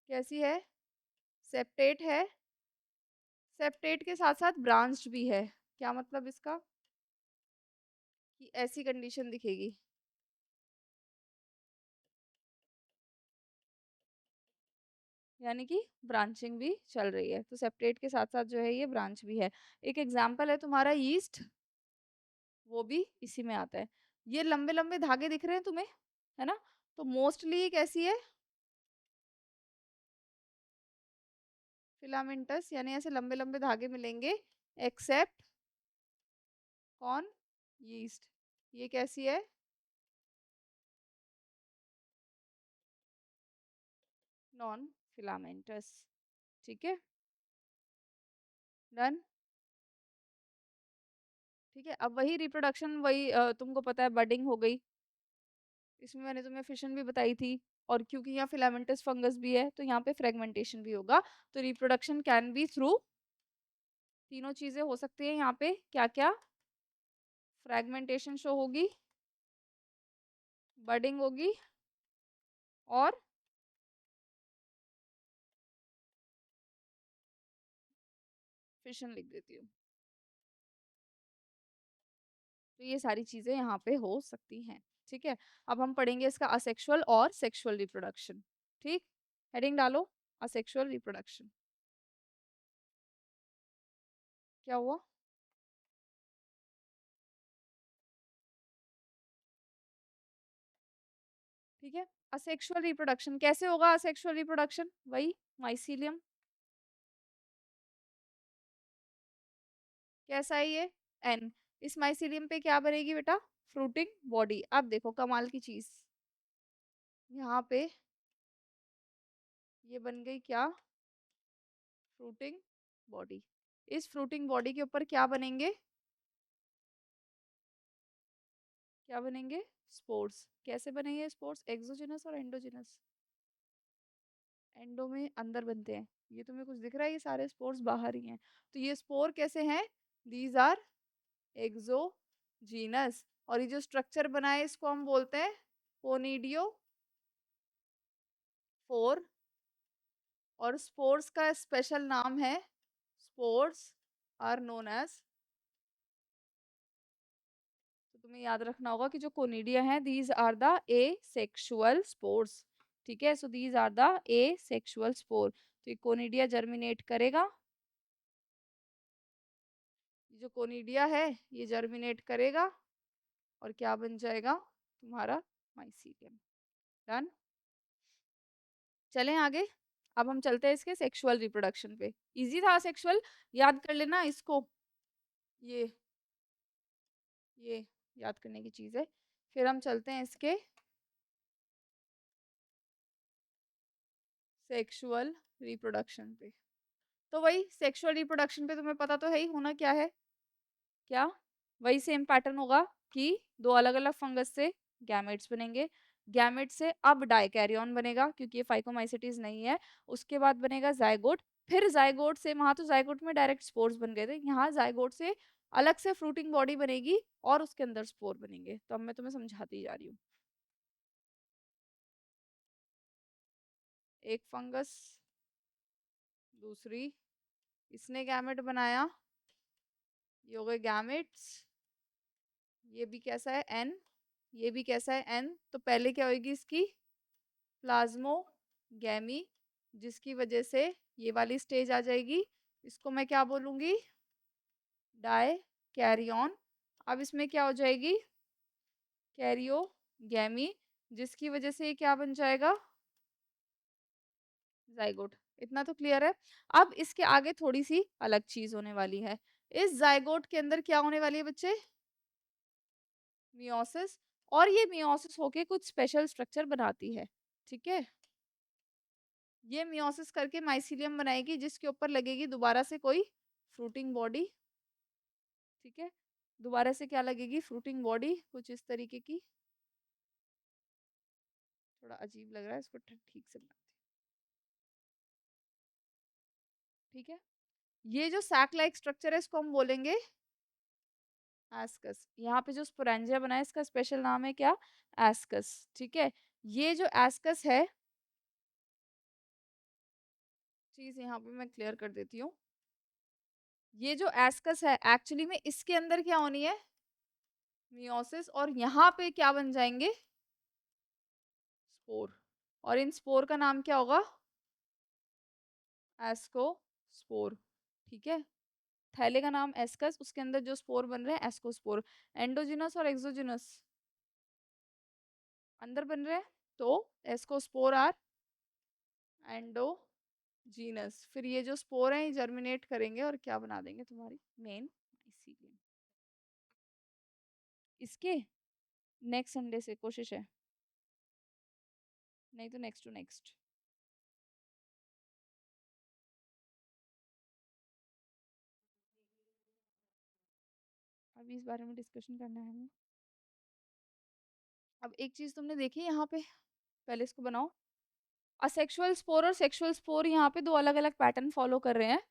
कैसी है? सेप्टेट है। सेप्टेट के साथ साथ ब्रांच्ड भी है। क्या मतलब इसका? कि ऐसी कंडीशन दिखेगी, यानी कि ब्रांचिंग भी चल रही है। तो सेप्टेट के साथ साथ जो है ये ब्रांच भी है। एक एग्जाम्पल है तुम्हारा यीस्ट, वो भी इसी में आता है। ये लंबे लंबे धागे दिख रहे हैं तुम्हें, है ना? तो मोस्टली कैसी है? फिलामेंटस, यानी ऐसे लंबे लंबे धागे मिलेंगे। एक्सेप्ट कौन? यीस्ट। ये कैसी है? Non filamentous. ठीक है, डन। ठीक है। अब वही रिप्रोडक्शन, वही तुमको पता है, बडिंग हो गई। इसमें मैंने तुम्हें फिशन भी बताई थी। और क्योंकि यहाँ फिलामेंटस फंगस भी है तो यहाँ पे फ्रेगमेंटेशन भी होगा। तो रिप्रोडक्शन कैन बी थ्रू, तीनों चीजें हो सकती है यहाँ पे। क्या क्या? फ्रेगमेंटेशन शो होगी, बडिंग होगी, और फिशन लिख देती हूँ। तो ये सारी चीजें यहाँ पे हो सकती हैं। ठीक है। अब हम पढ़ेंगे इसका असेक्सुअल और सेक्सुअल रिप्रोडक्शन। ठीक। हेडिंग डालो असेक्सुअल रिप्रोडक्शन। क्या हुआ? ठीक है। असेक्सुअल रिप्रोडक्शन कैसे होगा? असेक्सुअल रिप्रोडक्शन वही माइसीलियम। कैसा है ये? एन। इस माइसीलियम पे क्या बनेगी बेटा? Fruiting body. अब देखो कमाल की चीज, यहाँ पे ये बन गई क्या? Fruiting body. इस फ्रूटिंग बॉडी के ऊपर क्या बनेंगे? क्या बनेंगे? स्पोर्स। कैसे बनेंगे स्पोर्स? एक्सोजिनस और एंडोजिनस। एंडो में अंदर बनते हैं। ये तुम्हें कुछ दिख रहा है? ये सारे स्पोर्स बाहर ही हैं। तो ये स्पोर कैसे हैं? These are exogenous. और ये जो स्ट्रक्चर बना है इसको हम बोलते हैं कोनिडियो फोर। और स्पोर्स का स्पेशल नाम है, स्पोर्स आर नोन एज, तो तुम्हें याद रखना होगा कि जो कोनिडिया है these are the asexual spores. ठीक है, so these are the asexual spore. तो ये कोनिडिया जर्मिनेट करेगा, ये जो कोनिडिया है ये जर्मिनेट करेगा और क्या बन जाएगा? तुम्हारा माइसीलियम। डन। चलें आगे। अब हम चलते हैं इसके सेक्सुअल रिप्रोडक्शन पे। इजी था सेक्सुअल, याद कर लेना इसको। ये ये याद करने की चीज है। फिर हम चलते हैं इसके सेक्सुअल रिप्रोडक्शन पे। तो वही सेक्सुअल रिप्रोडक्शन पे तुम्हें पता तो है ही, होना क्या है? क्या? वही सेम पैटर्न होगा कि दो अलग अलग फंगस से गैमेट्स बनेंगे। गैमेट से अब डाइकैरियन बनेगा क्योंकि ये फाइकोमाइसिटीज नहीं है। उसके बाद बनेगा जाइगोट। फिर जाइगोट से, वहां तो जाइगोट में डायरेक्ट स्पोर्स बन गए थे, यहाँ जाइगोट से अलग से फ्रूटिंग बॉडी बनेगी और उसके अंदर स्पोर बनेंगे। तो अब मैं तुम्हें समझाती जा रही हूँ। एक फंगस, दूसरी, इसने गैमेट बनाया, ये हो गए गैमेट्स। ये भी कैसा है? एन। ये भी कैसा है? एन। तो पहले क्या होगी इसकी? प्लाज्मोगैमी, जिसकी वजह से ये वाली स्टेज आ जाएगी। इसको मैं क्या बोलूंगी? डाइकैरियन। अब इसमें क्या हो जाएगी? कैरियोगैमी, जिसकी वजह से ये क्या बन जाएगा? जाइगोट। इतना तो क्लियर है। अब इसके आगे थोड़ी सी अलग चीज होने वाली है। इस जाइगोट के अंदर क्या होने वाली है बच्चे? मियोसिस। और ये मियोसिस होके कुछ स्पेशल स्ट्रक्चर बनाती है। ठीक है, ये मियोसिस करके माइसीलियम बनाएगी जिसके ऊपर लगेगी दोबारा से कोई फ्रूटिंग बॉडी। ठीक है, दोबारा से क्या लगेगी? फ्रूटिंग बॉडी कुछ इस तरीके की। थोड़ा अजीब लग रहा है, इसको ठीक से बनाते हैं। ठीक है, ये जो सैक लाइक स्ट्रक्चर है इसको हम बोलेंगे एस्कस। यहाँ पे जो स्पोरेंजिया बना है इसका स्पेशल नाम है क्या? एस्कस। ठीक है, ये जो एस्कस है, चीज यहाँ पे मैं क्लियर कर देती हूँ। ये जो एस्कस है एक्चुअली में इसके अंदर क्या होनी है? मियोसिस। और यहाँ पे क्या बन जाएंगे? स्पोर। और इन स्पोर का नाम क्या होगा? एस्कोस्पोर। ठीक है, थैले का नाम एस्कस, उसके अंदर जो स्पोर बन रहे हैं एस्कोस्पोर। एंडोजिनस और एक्सोजिनस अंदर बन रहे हैं, तो एस्कोस्पोर आर एंडोजीनस। फिर ये जो स्पोर हैं ये जर्मिनेट करेंगे और क्या बना देंगे? तुम्हारी मेन माइसीलियम। इसके नेक्स्ट संडे से कोशिश है, नहीं तो नेक्स्ट टू नेक्स्ट। अभी इस बारे में डिस्कशन करना है हमें। अब एक चीज तुमने देखी यहाँ पे, पहले इसको बनाओ। असेक्सुअल स्पोर और सेक्सुअल स्पोर यहाँ पे दो अलग अलग पैटर्न फॉलो कर रहे हैं।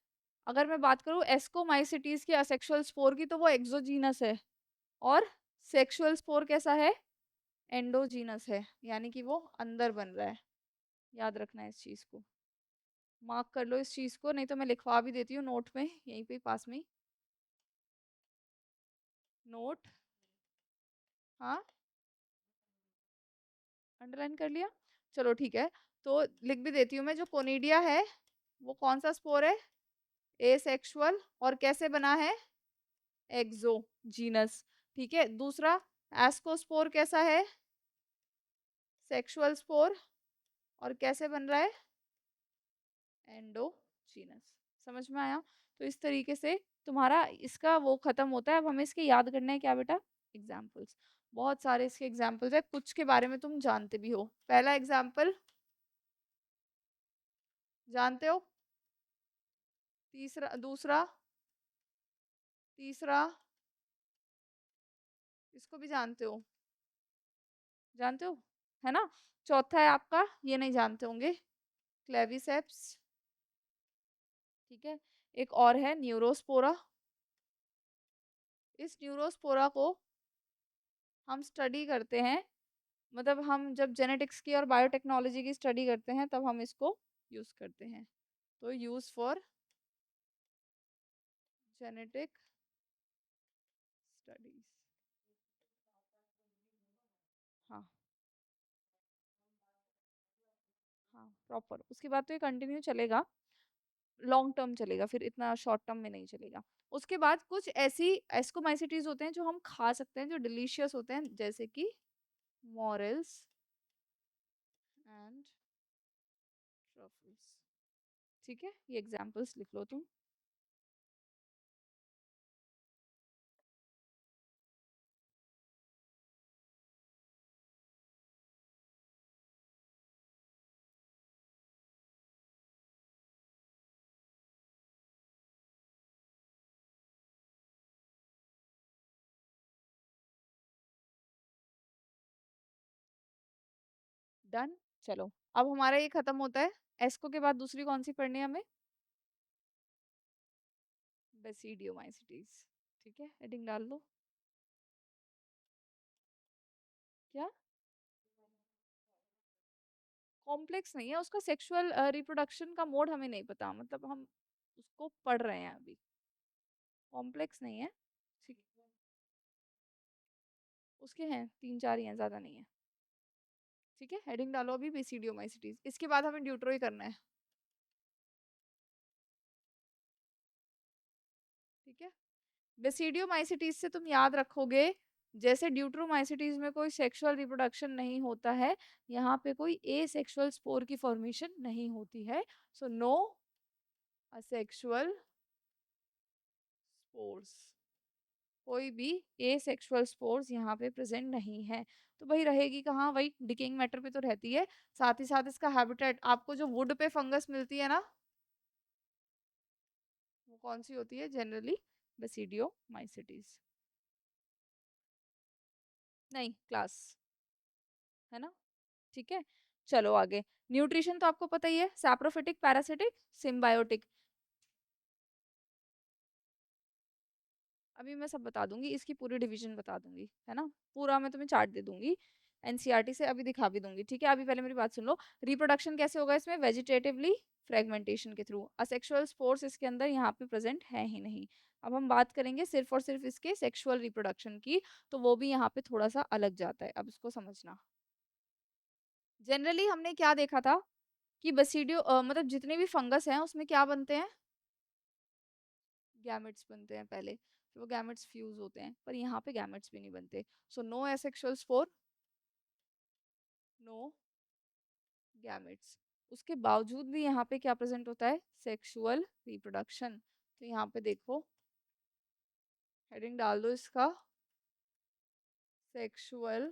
अगर मैं बात करूँ एस्कोमाइसिटीज के असेक्सुअल स्पोर की, तो वो एक्सोजीनस है। और सेक्सुअल स्पोर कैसा है? एंडोजीनस है, यानी कि वो अंदर बन रहा है। याद रखना है इस चीज को, मार्क कर लो इस चीज को, नहीं तो मैं लिखवा भी देती हूँ नोट में, यहीं पे पास में ही नोट। हाँ, अंडरलाइन कर लिया? चलो ठीक है, तो लिख भी देती हूँ मैं। जो कोनिडिया है वो कौन सा स्पोर है? एसेक्सुअल। और कैसे बना है? एक्सोजीनस। ठीक है, दूसरा एस्कोस्पोर कैसा है? Sexual spore. और कैसे बन रहा है? एंडोजीनस। समझ में आया? तो इस तरीके से तुम्हारा इसका वो खत्म होता है। अब हमें इसके याद करने हैं क्या बेटा? एग्जाम्पल्स। बहुत सारे इसके एग्जाम्पल्स है, कुछ के बारे में तुम जानते भी हो। पहला एग्जाम्पल जानते हो? तीसरा, दूसरा, तीसरा, इसको भी जानते हो? जानते हो, है ना? चौथा है आपका, ये नहीं जानते होंगे। क्लेविसेप्स, ठीक है। एक और है न्यूरोस्पोरा। इस न्यूरोस्पोरा को हम स्टडी करते हैं, मतलब हम जब जेनेटिक्स की और बायोटेक्नोलॉजी की स्टडी करते हैं तब हम इसको यूज करते हैं। तो यूज फॉर जेनेटिक स्टडीज। हाँ हाँ प्रॉपर, उसके बाद तो ये कंटिन्यू चलेगा, लॉन्ग टर्म चलेगा, फिर इतना शॉर्ट टर्म में नहीं चलेगा। उसके बाद कुछ ऐसी एस्कोमाइसिटीज होते हैं जो हम खा सकते हैं, जो डिलीशियस होते हैं, जैसे कि मॉरल्स एंड ट्रफल्स। ठीक है, ये एग्जांपल्स लिख लो तुम। डन। चलो, अब हमारा ये खत्म होता है। एस्को के बाद दूसरी कौन सी पढ़नी है हमें? बेसिडियोमाइसिटीज। ठीक है, हेडिंग डाल दो। क्या? कॉम्प्लेक्स नहीं है, उसका सेक्सुअल रिप्रोडक्शन का मोड हमें नहीं पता, मतलब हम उसको पढ़ रहे हैं अभी। कॉम्प्लेक्स नहीं है। ठीक, उसके हैं 3-4 ही हैं, ज्यादा नहीं है। ठीक है, हेडिंग डालो अभी बेसिडियोमाइसिटीज। इसके बाद हमें ड्यूट्रो ही करना है। ठीक है, बेसिडियोमाइसिटीज से तुम याद रखोगे, जैसे ड्यूट्रोमाइसिटीज में कोई सेक्सुअल रिप्रोडक्शन नहीं होता है, यहाँ पे कोई ए सेक्सुअल स्पोर की फॉर्मेशन नहीं होती है। सो नो असेक्सुअल स्पोर्स, कोई भी ए सेक्सुअल स्पोर्स यहाँ पे प्रेजेंट नहीं है। तो भाई रहेगी कहाँ? वही डिकेइंग मैटर पे तो रहती है। साथ ही साथ इसका हैबिटेट, आपको जो वुड पे फंगस मिलती है ना, वो कौन सी होती है? Generally basidiomycetes. नहीं, क्लास, है ना? ठीक है, चलो आगे। न्यूट्रिशन तो आपको पता ही है, सैप्रोफिटिक, पैरासिटिक, सिम्बायोटिक। अभी मैं सब बता दूंगी, इसकी पूरी डिवीजन बता दूंगी, है ना? पूरा मैं तुम्हें चार्ट दे दूंगी एनसीईआरटी से, अभी दिखा भी दूंगी। ठीक है, अभी पहले मेरी बात सुन लो। रिप्रोडक्शन कैसे होगा इसमें? वेजिटेटिवली, फ्रेगमेंटेशन के थ्रू। असेक्सुअल स्पोर्स इसके अंदर यहाँ पे प्रेजेंट है ही नहीं। अब हम बात करेंगे सिर्फ और सिर्फ इसके सेक्सुअल रिप्रोडक्शन की, तो वो भी यहाँ पे थोड़ा सा अलग जाता है, अब इसको समझना। जनरली हमने क्या देखा था कि बसीडियो मतलब जितने भी फंगस हैं उसमें क्या बनते हैं? गैमेट्स बनते हैं पहले, फिर वो गैमेट्स फ्यूज होते हैं, पर यहाँ पे गैमेट्स भी नहीं बनते। So no asexual spore, no gametes. उसके बावजूद भी यहाँ पे क्या प्रेजेंट होता है? Sexual reproduction. तो यहाँ पे देखो, हेडिंग डाल दो इसका, सेक्सुअल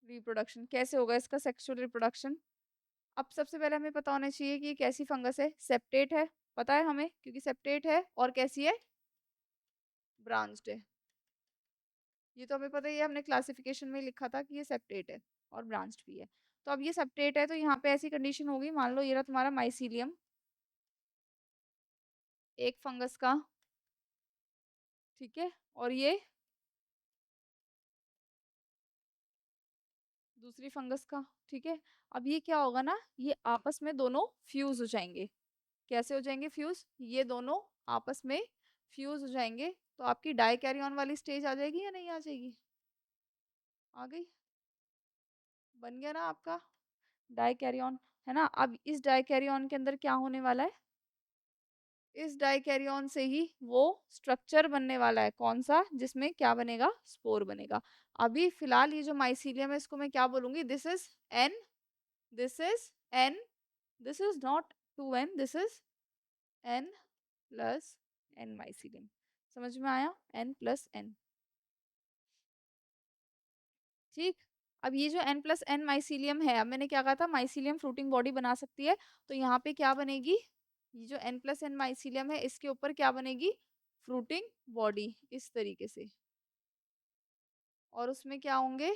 रिप्रोडक्शन। कैसे होगा इसका सेक्सुअल रिप्रोडक्शन? अब सबसे पहले हमें पता होना चाहिए कि ये कैसी फंगस है। सेप्टेट है, पता है हमें, क्योंकि सेप्टेट है। और कैसी है? ब्रांच्ड है। ये तो हमें पता ही है, हमने क्लासिफिकेशन में लिखा था कि ये सेप्टेट है और ब्रांच्ड भी है। तो अब ये सेप्टेट है, तो यहाँ पे ऐसी कंडीशन होगी, मान लो ये रहा तुम्हारा माइसीलियम, एक फंगस का, ठीक है, और ये दूसरी फंगस का, ठीक है। अब ये क्या होगा ना, ये आपस में दोनों फ्यूज हो जाएंगे। कैसे हो जाएंगे फ्यूज? ये दोनों आपस में फ्यूज हो जाएंगे, तो आपकी डाइकैरियन वाली स्टेज आ जाएगी या नहीं आ जाएगी? आ गई, बन गया ना आपका डाइकैरियन, है ना? अब इस डाइकैरियन के अंदर क्या होने वाला है? इस डाइकैरियन से ही वो स्ट्रक्चर बनने वाला है, कौन सा? जिसमें क्या बनेगा? स्पोर बनेगा। अभी फिलहाल ये जो माइसीलियम है इसको मैं क्या बोलूंगी? This is an, this is an, this is not 2n, this is n plus n mycelium. समझ में आया? n plus n। ठीक, अब ये जो n प्लस n माइसीलियम है, अब मैंने क्या कहा था? माइसीलियम फ्रूटिंग बॉडी बना सकती है। तो यहाँ पे क्या बनेगी? ये जो n प्लस n माइसीलियम है, इसके ऊपर क्या बनेगी? फ्रूटिंग बॉडी, इस तरीके से। और उसमें क्या होंगे?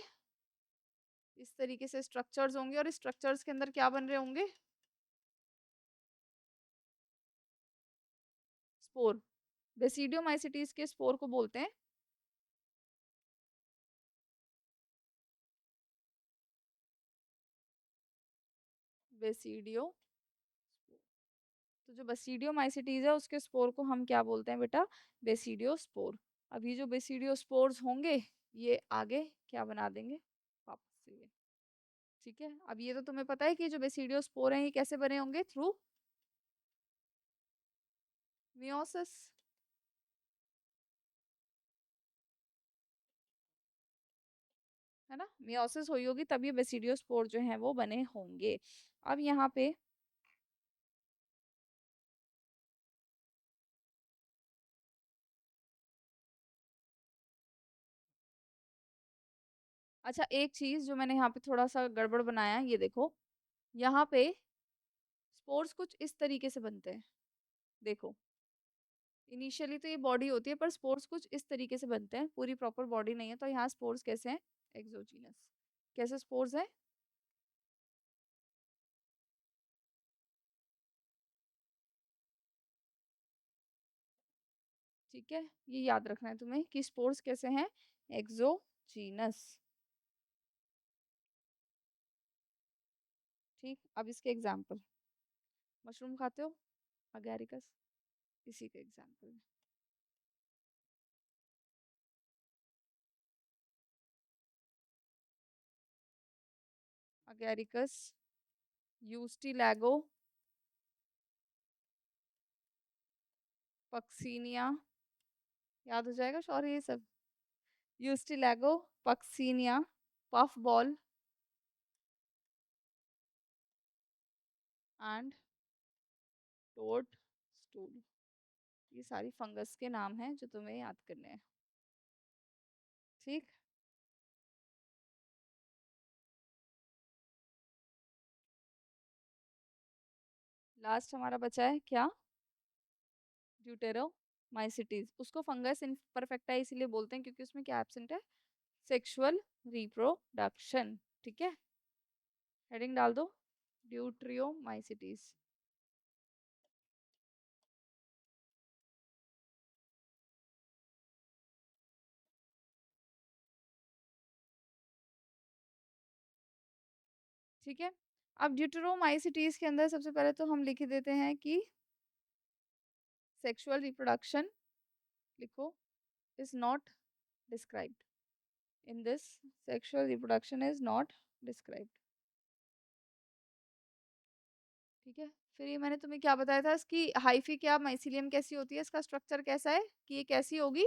इस तरीके से स्ट्रक्चर्स होंगे और स्ट्रक्चर्स के अंदर क्या बन रहे होंगे? स्पोर। बेसिडियोमाइसिटीज के स्पोर को बोलते हैं बेसिडियो। तो जो बेसिडियोमाइसिटीज है उसके स्पोर को हम क्या बोलते हैं बेटा? बेसिडियोस्पोर। अब ये जो बेसिडियोस्पोर्स होंगे ये आगे क्या बना देंगे? वापस से ये। ठीक है, अब ये तो तुम्हें पता है कि जो बेसिडियोस्पोर हैं ये कैसे बने होंगे? Through meiosis. है ना, मियोसिस हुई होगी तब ये बेसिडियोस्पोर जो हैं वो बने होंगे। अब यहाँ पे अच्छा, एक चीज जो मैंने यहाँ पे थोड़ा सा गड़बड़ बनाया है, ये देखो। यहाँ पे स्पोर्स कुछ इस तरीके से बनते हैं। देखो, इनिशियली तो ये बॉडी होती है पर स्पोर्स कुछ इस तरीके से बनते हैं, पूरी प्रॉपर बॉडी नहीं है। तो यहाँ स्पोर्स कैसे हैं? एक्सोजीनस। कैसे स्पोर्स हैं? ठीक है, ये याद रखना है तुम्हें कि स्पोर्स कैसे हैं? एक्सोजीनस। ठीक, अब इसके एग्जाम्पल। मशरूम खाते हो? अगैरिकस। इसी के एग्जाम्पल। Agaricus, यूस्टिलैगो, Puccinia. याद हो जाएगा सॉरी ये सब। Ustilago, Puccinia, puffball and toadstool. ये सारी फंगस के नाम हैं जो तुम्हें याद करने हैं। ठीक। लास्ट हमारा बचा है क्या? ड्यूटेरोमाइसिटीज। उसको फंगस इम्परफेक्टा इसीलिए बोलते हैं क्योंकि उसमें क्या एब्सेंट है? Sexual reproduction. ठीक है, हेडिंग डाल दो ड्यूट्रियोमाइसिटीज। ठीक है, अब ड्यूटेरोमाइसिटीज के अंदर सबसे पहले तो हम लिख देते हैं कि सेक्सुअल रिप्रोडक्शन लिखो is not described in this। sexual reproduction is not described। ठीक है, फिर ये मैंने तुम्हें क्या बताया था इसकी हाइफी क्या माइसिलियम कैसी होती है, इसका स्ट्रक्चर कैसा है कि ये कैसी होगी?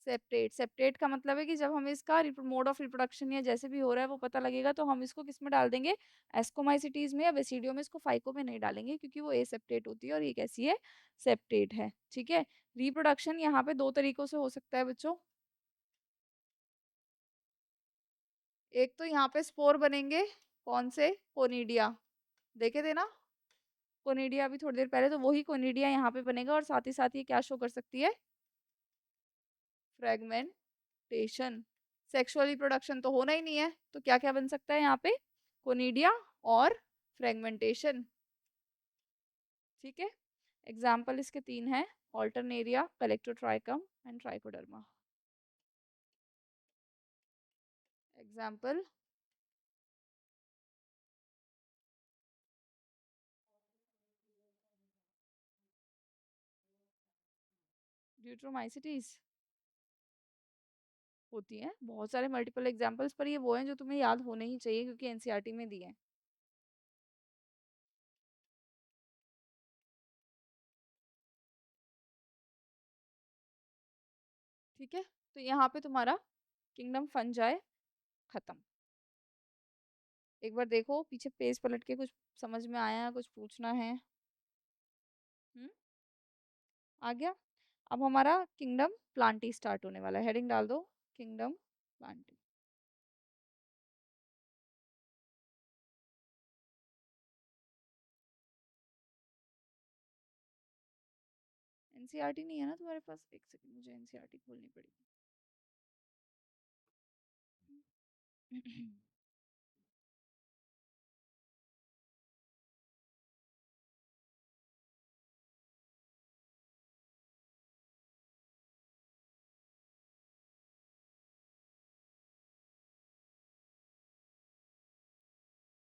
सेप्टेट। सेप्टेट का मतलब है कि जब हम इसका मोड ऑफ रिप्रोडक्शन या जैसे भी हो रहा है वो पता लगेगा तो हम इसको किस में डाल देंगे? एस्कोमाइसिटीज में या बेसिडियो में। इसको फाइको में नहीं डालेंगे क्योंकि वो ए सेप्टेट होती है और ये कैसी है? सेप्टेट है। ठीक है, रिप्रोडक्शन यहाँ पे दो तरीकों से हो सकता है बच्चों। एक तो यहाँ पे स्पोर बनेंगे, कौन से? कोनिडिया। देखे थे ना कोनिडिया अभी थोड़ी देर पहले, तो वही कोनिडिया यहाँ पे बनेगा और साथ ही साथ ये क्या शो कर सकती है? फ्रेगमेंटेशन। सेक्सुअल रिप्रोडक्शन तो होना ही नहीं है तो क्या क्या बन सकता है यहाँ पे? कोनिडिया और फ्रेगमेंटेशन। ठीक है, एग्जाम्पल इसके तीन हैं। Alternaria, Colletotrichum and Trichoderma. Example. Deuteromycetes होती हैं बहुत सारे मल्टीपल एग्जाम्पल्स, पर ये वो हैं जो तुम्हें याद होने ही चाहिए क्योंकि एनसीईआरटी में दिए हैं। ठीक है, तो यहाँ पे तुम्हारा किंगडम फंजाई खत्म। एक बार देखो पीछे पेज पलट के, कुछ समझ में आया, कुछ पूछना है? हम्म, आ गया। अब हमारा किंगडम प्लांटी स्टार्ट होने वाला है। हेडिंग डाल दो किंगडम प्लांटी। एनसीईआरटी नहीं है ना तुम्हारे पास? एक सेकंड, मुझे एनसीईआरटी खोलनी पड़ेगी।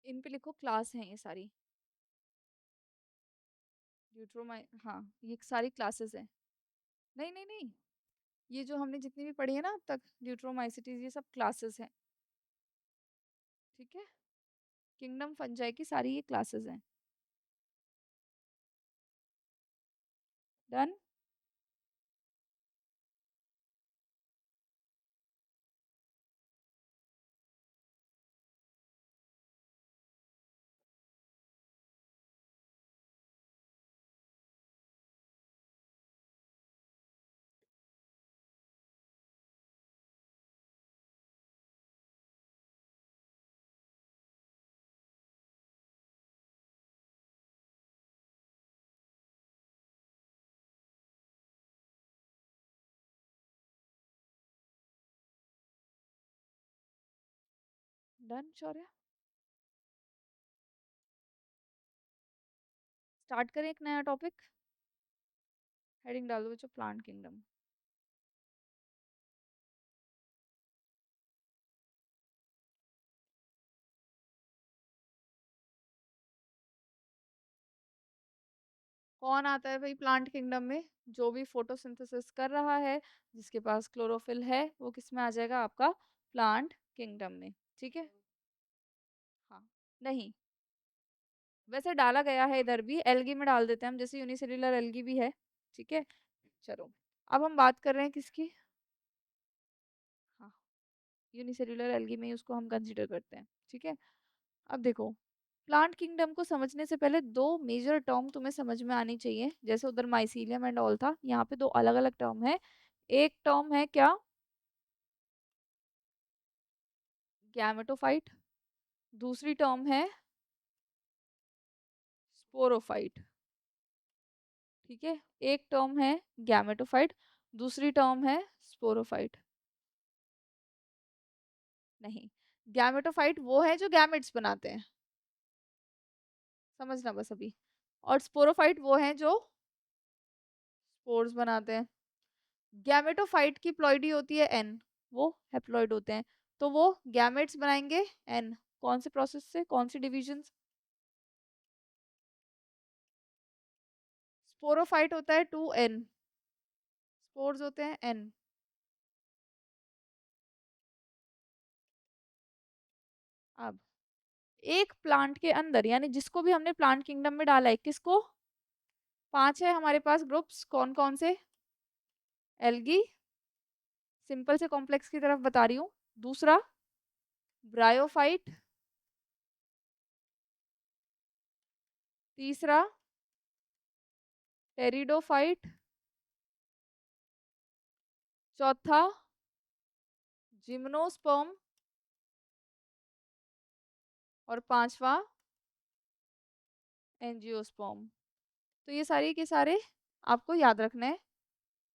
इन पे लिखो क्लास हैं ये सारी। ड्यूट्रोमाइ हाँ, ये सारी क्लासेस हैं। नहीं नहीं नहीं, ये जो हमने जितनी भी पढ़ी है ना अब तक, ड्यूट्रोमाइसिटीज, ये सब क्लासेस हैं। ठीक है, किंगडम फंजाई की सारी ये क्लासेस हैं। डन। डन शौर्य, स्टार्ट करें एक नया टॉपिक। हेडिंग डाल दो बच्चों, प्लांट किंगडम। कौन आता है भाई प्लांट किंगडम में? जो भी फोटोसिंथेसिस कर रहा है, जिसके पास क्लोरोफिल है, वो किस में आ जाएगा? आपका प्लांट किंगडम में। ठीक है। हाँ, नहीं, वैसे डाला गया है इधर भी, एल्गी में डाल देते हैं हम, जैसे यूनिसेल्युलर एल्गी भी है। ठीक है, चलो अब हम बात कर रहे हैं किसकी? हाँ, यूनिसेल्युलर एल्गी में ही उसको हम कंसीडर करते हैं। ठीक है, अब देखो, प्लांट किंगडम को समझने से पहले दो मेजर टर्म तुम्हें समझ में आनी चाहिए। जैसे उधर माइसीलियम एंड ऑल था, यहाँ पे दो अलग अलग टर्म है। एक टर्म है क्या? गैमेटोफाइट। दूसरी टर्म है स्पोरोफाइट। ठीक है, एक टर्म है गैमेटोफाइट, दूसरी टर्म है स्पोरोफाइट। नहीं, गैमेटोफाइट वो है जो गैमेट्स बनाते हैं, समझना बस अभी। और स्पोरोफाइट वो हैं जो स्पोर्स बनाते हैं। गैमेटोफाइट की प्लॉइडी होती है एन, वो हैप्लॉइड होते हैं, तो वो गैमेट्स बनाएंगे एन। कौन से प्रोसेस से, कौन सी डिविजन? स्पोरोफाइट होता है 2n, स्पोर्स होते हैं n। अब एक प्लांट के अंदर, यानी जिसको भी हमने प्लांट किंगडम में डाला है, किसको? 5 है हमारे पास ग्रुप्स, कौन कौन से? एल्गी, सिंपल से कॉम्प्लेक्स की तरफ बता रही हूँ। दूसरा ब्रायोफाइट, तीसरा टेरिडोफाइट, चौथा जिम्नोस्पर्म, और पांचवा एंजियोस्पर्म। तो ये सारे के सारे आपको याद रखना है।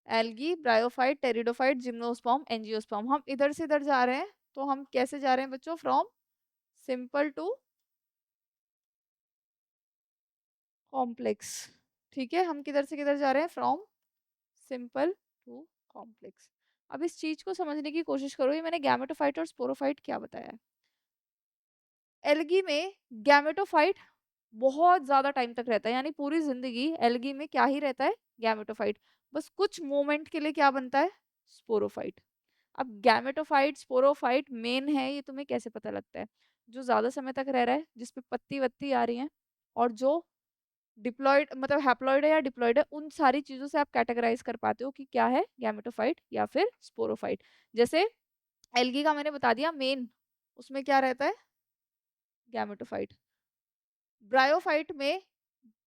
Algae, bryophyte, pteridophyte, gymnosperm, angiosperm. हम इधर से इधर जा रहे हैं, तो हम कैसे जा रहे हैं बच्चों? From simple to complex. ठीक है, हम किधर से किधर जा रहे हैं? From simple to complex. अब इस चीज को समझने की कोशिश करो, ये मैंने गैमेटोफाइट और स्पोरोफाइट क्या बताया है। एल्गी में गैमेटोफाइट बहुत ज्यादा टाइम तक रहता है, यानी पूरी जिंदगी एल्गी में क्या ही रहता है? गैमेटोफाइट। बस कुछ मोमेंट के लिए क्या बनता है? स्पोरोफाइट। अब गैमेटोफाइट स्पोरोफाइट मेन है, ये तुम्हें कैसे पता लगता है? जो ज्यादा समय तक रह रहा है, जिसपे पत्ती वत्ती आ रही है, और जो डिप्लॉयड मतलब हैप्लॉइड है या डिप्लॉयड है, उन सारी चीजों से आप कैटेगराइज कर पाते हो कि क्या है गैमेटोफाइट या फिर स्पोरोफाइट। जैसे एल्गी का मैंने बता दिया मेन, उसमें क्या रहता है? गैमेटोफाइट। ब्रायोफाइट में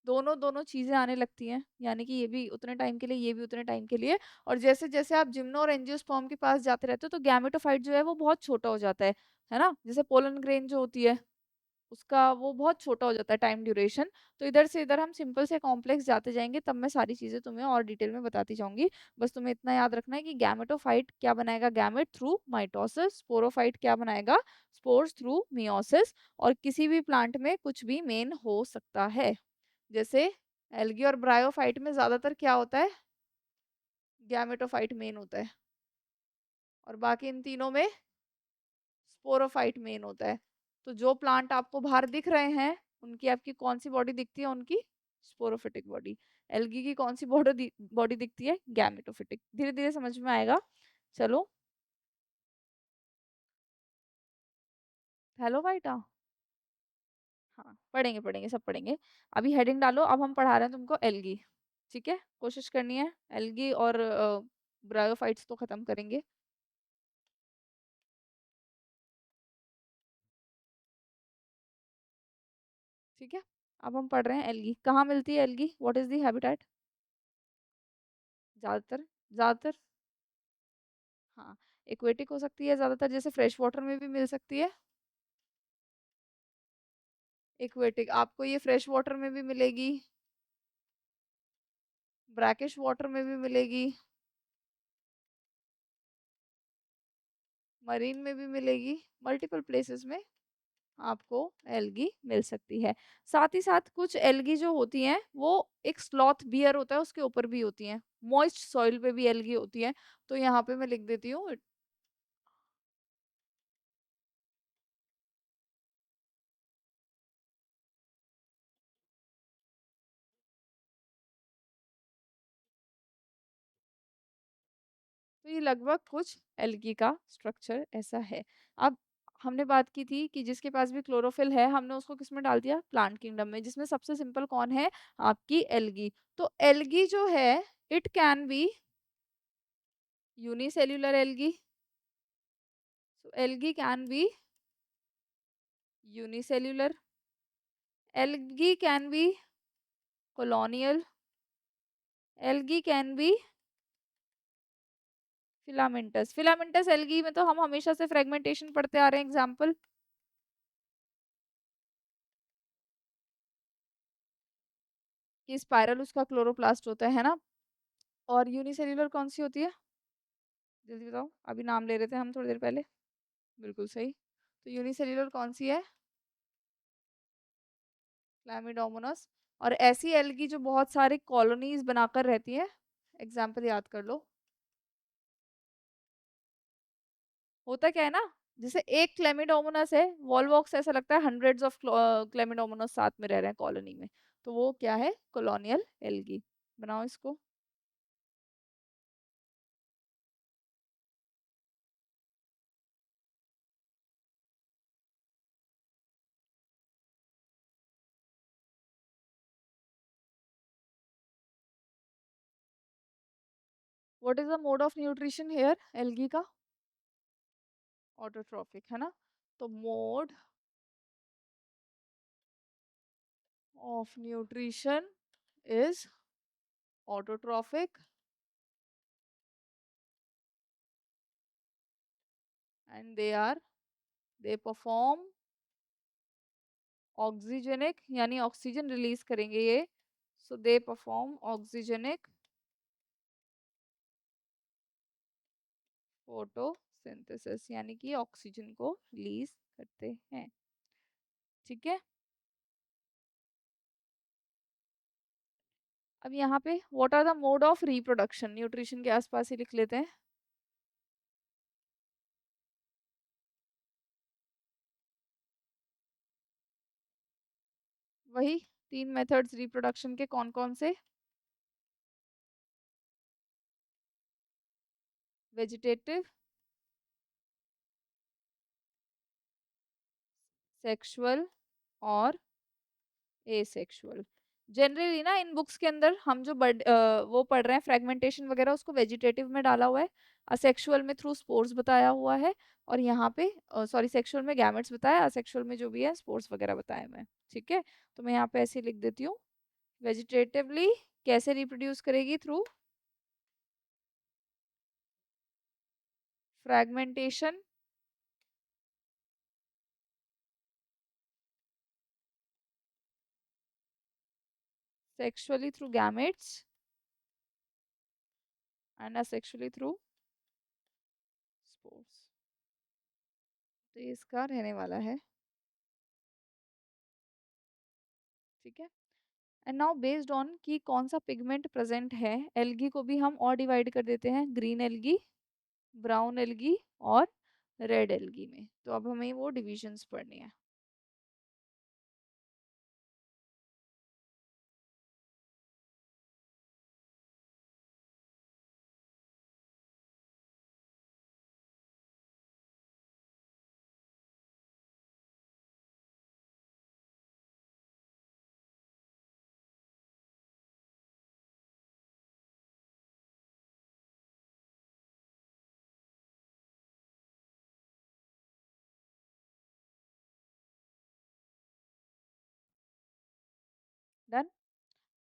दोनों दोनों चीजें आने लगती हैं, यानी कि ये भी उतने टाइम के लिए, ये भी उतने टाइम के लिए। और जैसे जैसे आप जिम्नो और एंजियोस्पर्म के पास जाते रहते हो, तो गैमेटोफाइट जो है वो बहुत छोटा हो जाता है ना? जैसे पोलन ग्रेन जो होती है, उसका वो बहुत छोटा हो जाता है टाइम ड्यूरेशन। तो इधर से इधर हम सिंपल से कॉम्प्लेक्स जाते जाएंगे, तब मैं सारी चीजें तुम्हें और डिटेल में बताती जाऊंगी। बस तुम्हें इतना याद रखना है कि गैमेटोफाइट क्या बनाएगा? Gamete through mitosis. स्पोरोफाइट क्या बनाएगा? Spores through meiosis. और किसी भी प्लांट में कुछ भी मेन हो सकता है। जैसे एल्गी और ब्रायोफाइट में ज्यादातर क्या होता है? गैमेटोफाइट मेन होता है, और बाकी इन तीनों में स्पोरोफाइट मेन होता है। तो जो प्लांट आपको बाहर दिख रहे हैं उनकी आपकी कौन सी बॉडी दिखती है? उनकी स्पोरोफिटिक बॉडी। एल्गी की कौन सी बॉडी दिखती है? गैमेटोफिटिक। धीरे धीरे समझ में आएगा। चलो। हेलो वाइटा। हाँ, पढ़ेंगे पढ़ेंगे, सब पढ़ेंगे। अभी हेडिंग डालो। अब हम पढ़ा रहे हैं तुमको एल्गी। ठीक है, कोशिश करनी है। एल्गी और ब्रायोफाइट्स तो खत्म करेंगे। ठीक है, अब हम पढ़ रहे हैं एल्गी। कहाँ मिलती है algae? What is the habitat? ज्यादातर। ज्यादातर। हाँ, एक्वेटिक हो सकती है ज्यादातर, जैसे फ्रेश वाटर में भी मिल सकती है। एक्वेटिक आपको ये फ्रेश वाटर में भी मिलेगी, ब्रैकिश वाटर में भी मिलेगी, मरीन में भी मिलेगी, मल्टीपल प्लेसेस में आपको एल्गी मिल सकती है। साथ ही साथ कुछ एल्गी जो होती हैं वो एक स्लॉथ बियर होता है उसके ऊपर भी होती हैं। मॉइस्ट सॉइल पे भी एल्गी होती है। तो यहाँ पे मैं लिख देती हूँ। तो ये लगभग कुछ एल्गी का स्ट्रक्चर ऐसा है। अब हमने बात की थी कि जिसके पास भी क्लोरोफिल है हमने उसको किस में डाल दिया? प्लांट किंगडम में, जिसमें सबसे सिंपल कौन है? आपकी एल्गी। तो एल्गी जो है it can be unicellular algae. So algae can be unicellular. Algae can be colonial. Algae can be filamentous. Filamentous algae में तो हम हमेशा से फ्रेगमेंटेशन पढ़ते आ रहे हैं। एग्जाम्पल, कि स्पाइरल उसका क्लोरोप्लास्ट होता है ना। और यूनिसेल्युलर कौन सी होती है? जल्दी बताओ, अभी नाम ले रहे थे हम थोड़ी देर पहले। बिल्कुल सही। तो यूनिसेल्युलर कौन सी है? क्लैमिडोमोनास। और ऐसी एल्गी जो बहुत सारी कॉलोनीज बनाकर रहती है, एग्जाम्पल याद कर लो। होता क्या है ना, जैसे एक क्लेमिडोमोनास है, वॉलवॉक्स ऐसा लगता है हंड्रेड्स ऑफ क्लेमिडोमोनास साथ में रह रहे हैं कॉलोनी में। तो वो क्या है? Colonial algae. बनाओ इसको। What is the mode of nutrition here algae का? ऑटोट्रॉफिक है ना। तो mode of nutrition is autotrophic and they perform oxygenic, यानी ऑक्सीजन रिलीज करेंगे ये। So they perform oxygenic photosynthesis, यानी कि ऑक्सीजन को रिलीज करते हैं। ठीक है। अब यहाँ पे what are the mode of reproduction, nutrition के आसपास ही लिख लेते हैं। वही तीन मेथड्स रिप्रोडक्शन के, कौन कौन से? वेजिटेटिव, सेक्सुअल और एसेक्सुअल। जनरली ना इन बुक्स के अंदर हम जो वो पढ़ रहे हैं फ्रेगमेंटेशन वगैरह, उसको वेजिटेटिव में डाला हुआ है। असेक्सुअल में थ्रू स्पोर्स बताया हुआ है। और यहाँ पे सॉरी, सेक्सुअल में गैमेट्स बताया, असेक्सुअल में जो भी है स्पोर्स वगैरह बताया मैं। ठीक है, तो मैं यहाँ पे ऐसे लिख देती हूँ। वेजिटेटिवली कैसे रिप्रोड्यूस करेगी? Through fragmentation. Sexually through gametes and asexually through spores. तो ये इसका रहने वाला है। ठीक है। एंड नाउ बेस्ड ऑन कि कौन सा पिगमेंट प्रेजेंट है, एल्गी को भी हम और डिवाइड कर देते हैं, ग्रीन एल्गी, ब्राउन एल्गी और रेड एल्गी में। तो अब हमें वो डिविजन्स पढ़नी है।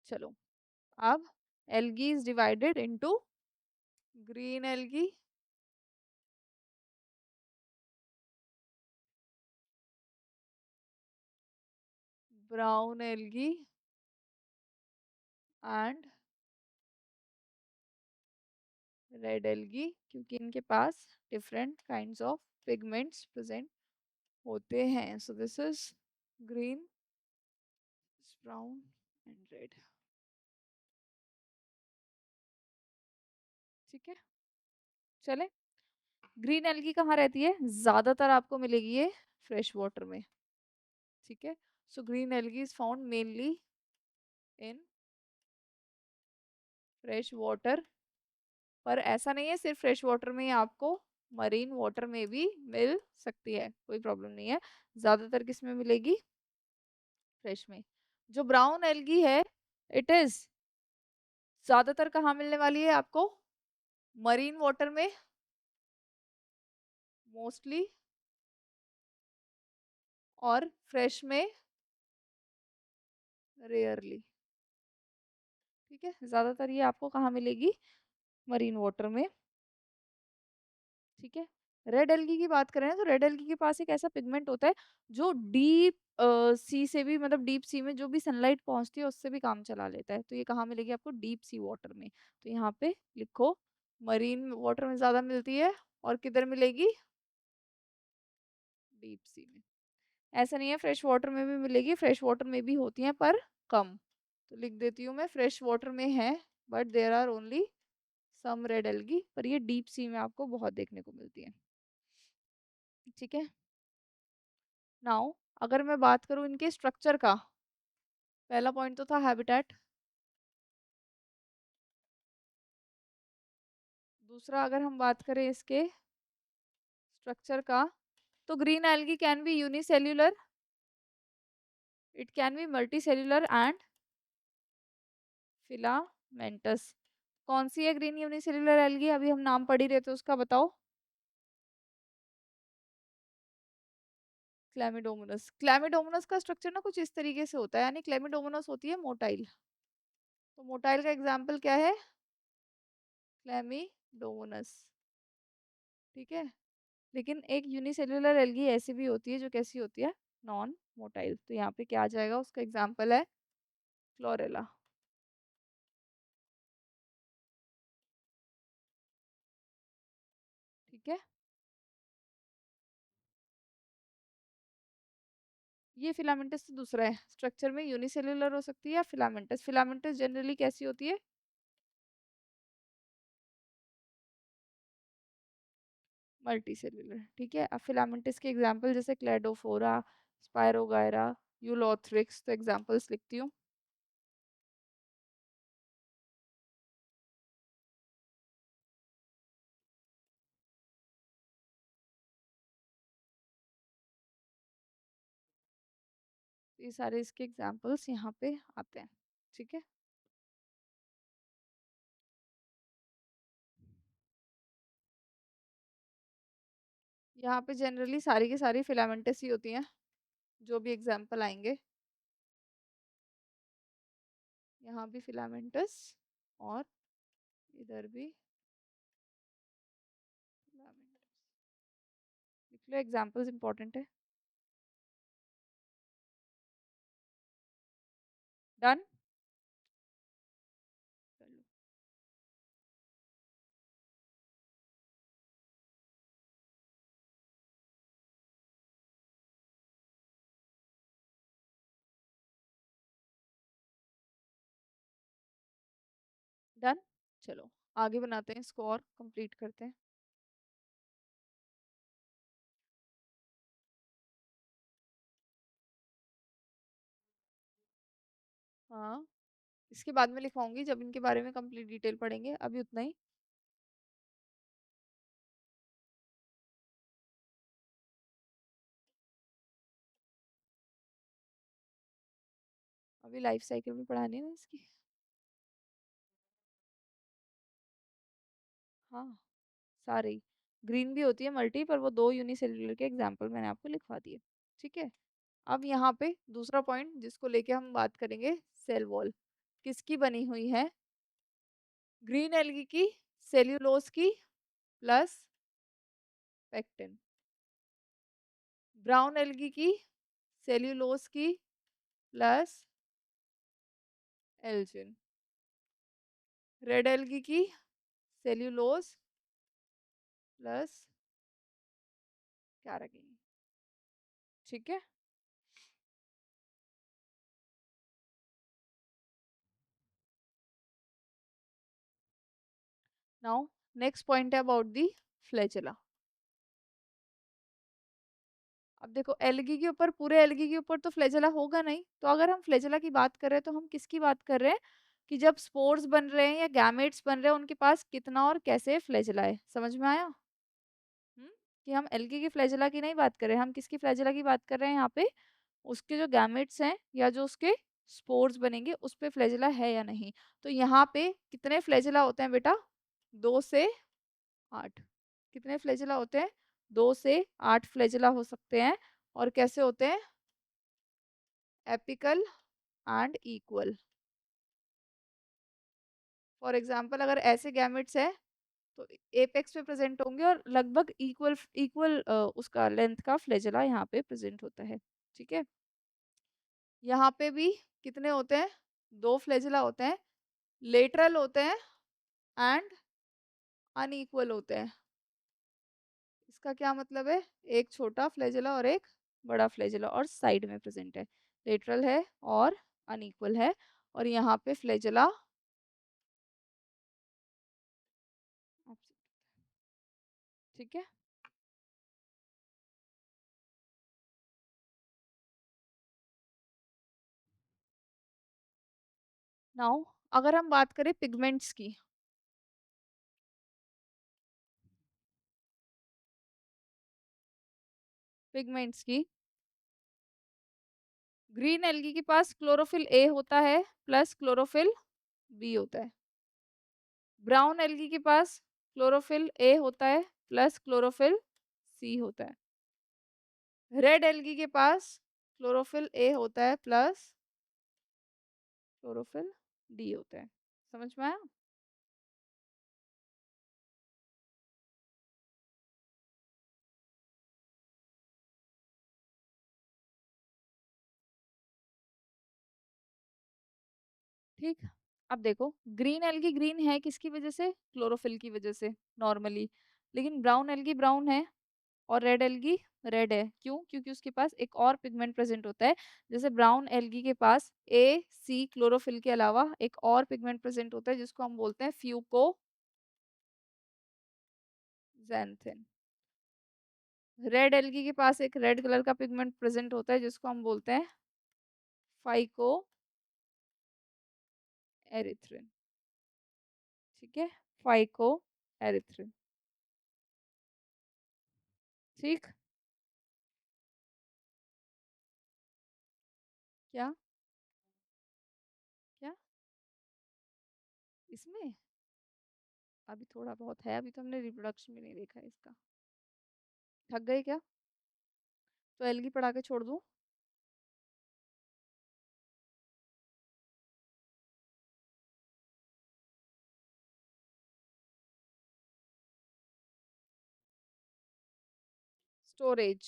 चलो, अब algae is divided into green algae, brown algae and red algae, क्योंकि इनके पास different kinds of pigments present होते हैं. So this is green, brown and red. ठीक है, चले. ग्रीन एल्गी कहाँ रहती है? ज्यादातर आपको मिलेगी ये फ्रेश वाटर में. ठीक है, so green algae is found mainly in fresh water. पर ऐसा नहीं है सिर्फ फ्रेश वाटर में ही आपको मरीन वाटर में भी मिल सकती है, कोई प्रॉब्लम नहीं है. ज्यादातर किस में मिलेगी? फ्रेश में. जो ब्राउन एल्गी है, इट इज ज्यादातर कहाँ मिलने वाली है आपको? मरीन वाटर में मोस्टली, और फ्रेश में रेयरली. ठीक है, ज्यादातर ये आपको कहाँ मिलेगी? मरीन वाटर में. ठीक है, रेड एल्गी की बात करें तो रेड एल्गी के पास एक ऐसा पिगमेंट होता है जो डीप सी से भी, मतलब डीप सी में जो भी सनलाइट पहुंचती है उससे भी काम चला लेता है. तो ये कहाँ मिलेगी आपको? डीप सी वाटर में. तो यहाँ पे लिखो, मरीन वाटर में ज्यादा मिलती है, और किधर मिलेगी? डीप सी में. ऐसा नहीं है फ्रेश वाटर में भी मिलेगी, फ्रेश वाटर में भी होती हैं पर कम. तो लिख देती हूँ मैं, फ्रेश वाटर में है but there are only some red algae, पर ये डीप सी में आपको बहुत देखने को मिलती है. ठीक है, नाउ अगर मैं बात करूं इनके स्ट्रक्चर का, पहला पॉइंट तो था हैबिटेट. दूसरा अगर हम बात करें इसके स्ट्रक्चर का, तो green algae can be unicellular, it can be multicellular and filamentous. कौन सी है ग्रीन यूनिसेल्युलर एल्गी? अभी हम नाम पढ़ ही रहे थे उसका, बताओ. क्लेमिडोमोनस. क्लेमिडोमोनस का स्ट्रक्चर ना कुछ इस तरीके से होता है, यानी क्लेमिडोमोनस होती है मोटाइल. तो मोटाइल का एग्जाम्पल क्या है? क्लेमिडोमोनस. ठीक है, लेकिन एक यूनिसेल्युलर एल्गी ऐसी भी होती है जो कैसी होती है? Non motile. तो यहाँ पे क्या आ जाएगा? उसका एग्जाम्पल है क्लोरेला. ठीक है, ये फिलामेंटस तो दूसरा है. स्ट्रक्चर में यूनिसेल्युलर हो सकती है या फिलामेंटस. फिलामेंटस जनरली कैसी होती है? Multi cellular. ठीक है, अब फिलामेंटस के एग्जाम्पल जैसे क्लेडोफोरा, स्पायरोगायरा, यूलोथ्रिक्स, तो एग्जाम्पल्स लिखती हूँ. ये सारे इसके एग्जाम्पल्स यहाँ पे आते हैं. ठीक है, यहाँ पे जनरली सारी की सारी फिलामेंटस ही होती हैं, जो भी एग्जाम्पल आएंगे. यहाँ भी फिलामेंटस, और इधर भी फिलामेंटस. लिख लो, एग्जाम्पल्स इंपॉर्टेंट है. डन. कर लो. डन. चलो, आगे बनाते हैं इसको और कंप्लीट करते हैं. हाँ, इसके बाद में लिखवाऊंगी जब इनके बारे में कंप्लीट डिटेल पढ़ेंगे, अभी उतना ही. अभी लाइफ साइकिल भी पढ़ानी है ना इसकी. हाँ, सारे ही. ग्रीन भी होती है मल्टी, पर वो दो यूनिसेल्युलर के एग्जाम्पल मैंने आपको लिखवा दिए. ठीक है, अब यहाँ पे दूसरा पॉइंट जिसको लेके हम बात करेंगे, सेल वॉल. किसकी बनी हुई है? ग्रीन एल्गी की, सेल्यूलोज की प्लस पेक्टिन। ब्राउन एल्गी की, सेल्यूलोज की प्लस एल्जिन। रेड एल्गी की, सेल्यूलोज प्लस कैराटीन। ठीक है। नाउ नेक्स्ट पॉइंट है अबाउट दी फ्लैजेला। अब देखो एल्गी के ऊपर, पूरे एल्गी के ऊपर तो फ्लैजेला होगा नहीं, तो अगर हम फ्लैजेला की बात कर रहे हैं तो हम किसकी बात कर रहे हैं कि जब स्पोर्स बन रहे हैं या गैमेट्स बन रहे हैं उनके पास कितना और कैसे फ्लैजेला है। समझ में आया? हम्म, कि हम एल्गी की फ्लैजेला की नहीं बात कर रहे हैं, हम किसकी फ्लैजेला की बात कर रहे हैं यहाँ पे? उसके जो गैमेट्स हैं या जो उसके स्पोर्स बनेंगे उस पे फ्लैजेला है या नहीं। तो यहाँ पे कितने फ्लैजेला होते हैं बेटा? 2 से 8। कितने फ्लैजेला होते हैं? 2 से 8 फ्लैजेला हो सकते हैं। और कैसे होते हैं? Apical and equal. For example अगर ऐसे गैमेट्स है तो एपेक्स पे प्रेजेंट होंगे और लगभग इक्वल इक्वल उसका लेंथ का फ्लैजेला यहाँ पे प्रेजेंट होता है। ठीक है। यहाँ पे भी कितने होते हैं? 2 फ्लैजेला होते हैं, लेटरल होते हैं एंड अनइक्वल होते हैं। इसका क्या मतलब है? एक छोटा फ्लैजेला और एक बड़ा फ्लैजेला और साइड में प्रेजेंट है, लेटरल है और अनइक्वल है। और यहाँ पे फ्लैजेला ठीक है। नाउ अगर हम बात करें पिगमेंट्स की, पिगमेंट्स की, ग्रीन एल्गी के पास क्लोरोफिल ए होता है प्लस क्लोरोफिल बी होता है। ब्राउन एल्गी के पास क्लोरोफिल ए होता है प्लस क्लोरोफिल सी होता है। रेड एल्गी के पास क्लोरोफिल ए होता है प्लस क्लोरोफिल डी होता है। समझ में आया? ठीक। अब देखो ग्रीन एल्गी ग्रीन है किसकी वजह से? क्लोरोफिल की वजह से नॉर्मली। लेकिन ब्राउन एल्गी ब्राउन है और रेड एल्गी रेड है। क्यों? क्योंकि उसके पास एक और पिगमेंट प्रेजेंट होता है। जैसे ब्राउन एल्गी के पास ए सी क्लोरोफिल के अलावा एक और पिगमेंट प्रेजेंट होता है जिसको हम बोलते हैं फ्यूकोजैंथिन। रेड एल्गी के पास एक रेड कलर का पिगमेंट प्रेजेंट होता है जिसको हम बोलते हैं फाइको एरिथ्रिन। ठीक है, फाइको एरिथ्रिन। ठीक। क्या? क्या इसमें? अभी थोड़ा बहुत है, अभी तो हमने रिप्रोडक्शन भी नहीं देखा है इसका। थक गए क्या? तो एल्गी पढ़ा के छोड़ दूं? स्टोरेज।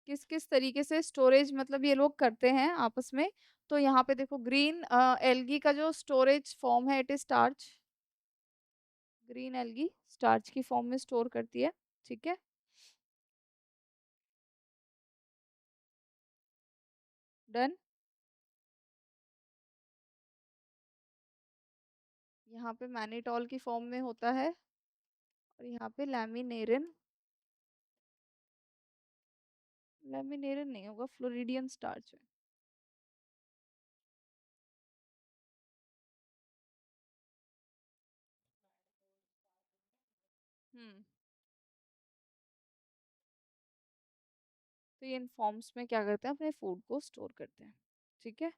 किस किस तरीके से स्टोरेज मतलब ये लोग करते हैं आपस में? तो यहाँ पे देखो ग्रीन एल्गी का जो स्टोरेज फॉर्म है it is starch. Green algae starch की फॉर्म में स्टोर करती है। ठीक है। डन। यहाँ पे मैनिटॉल की फॉर्म में होता है और यहाँ पे लैमिनेरिन, लैमिनेरिन नहीं होगा, फ्लोरिडियन स्टार्च है। हम्म। तो ये इन फॉर्म्स में क्या करते हैं? अपने फूड को स्टोर करते हैं। ठीक है।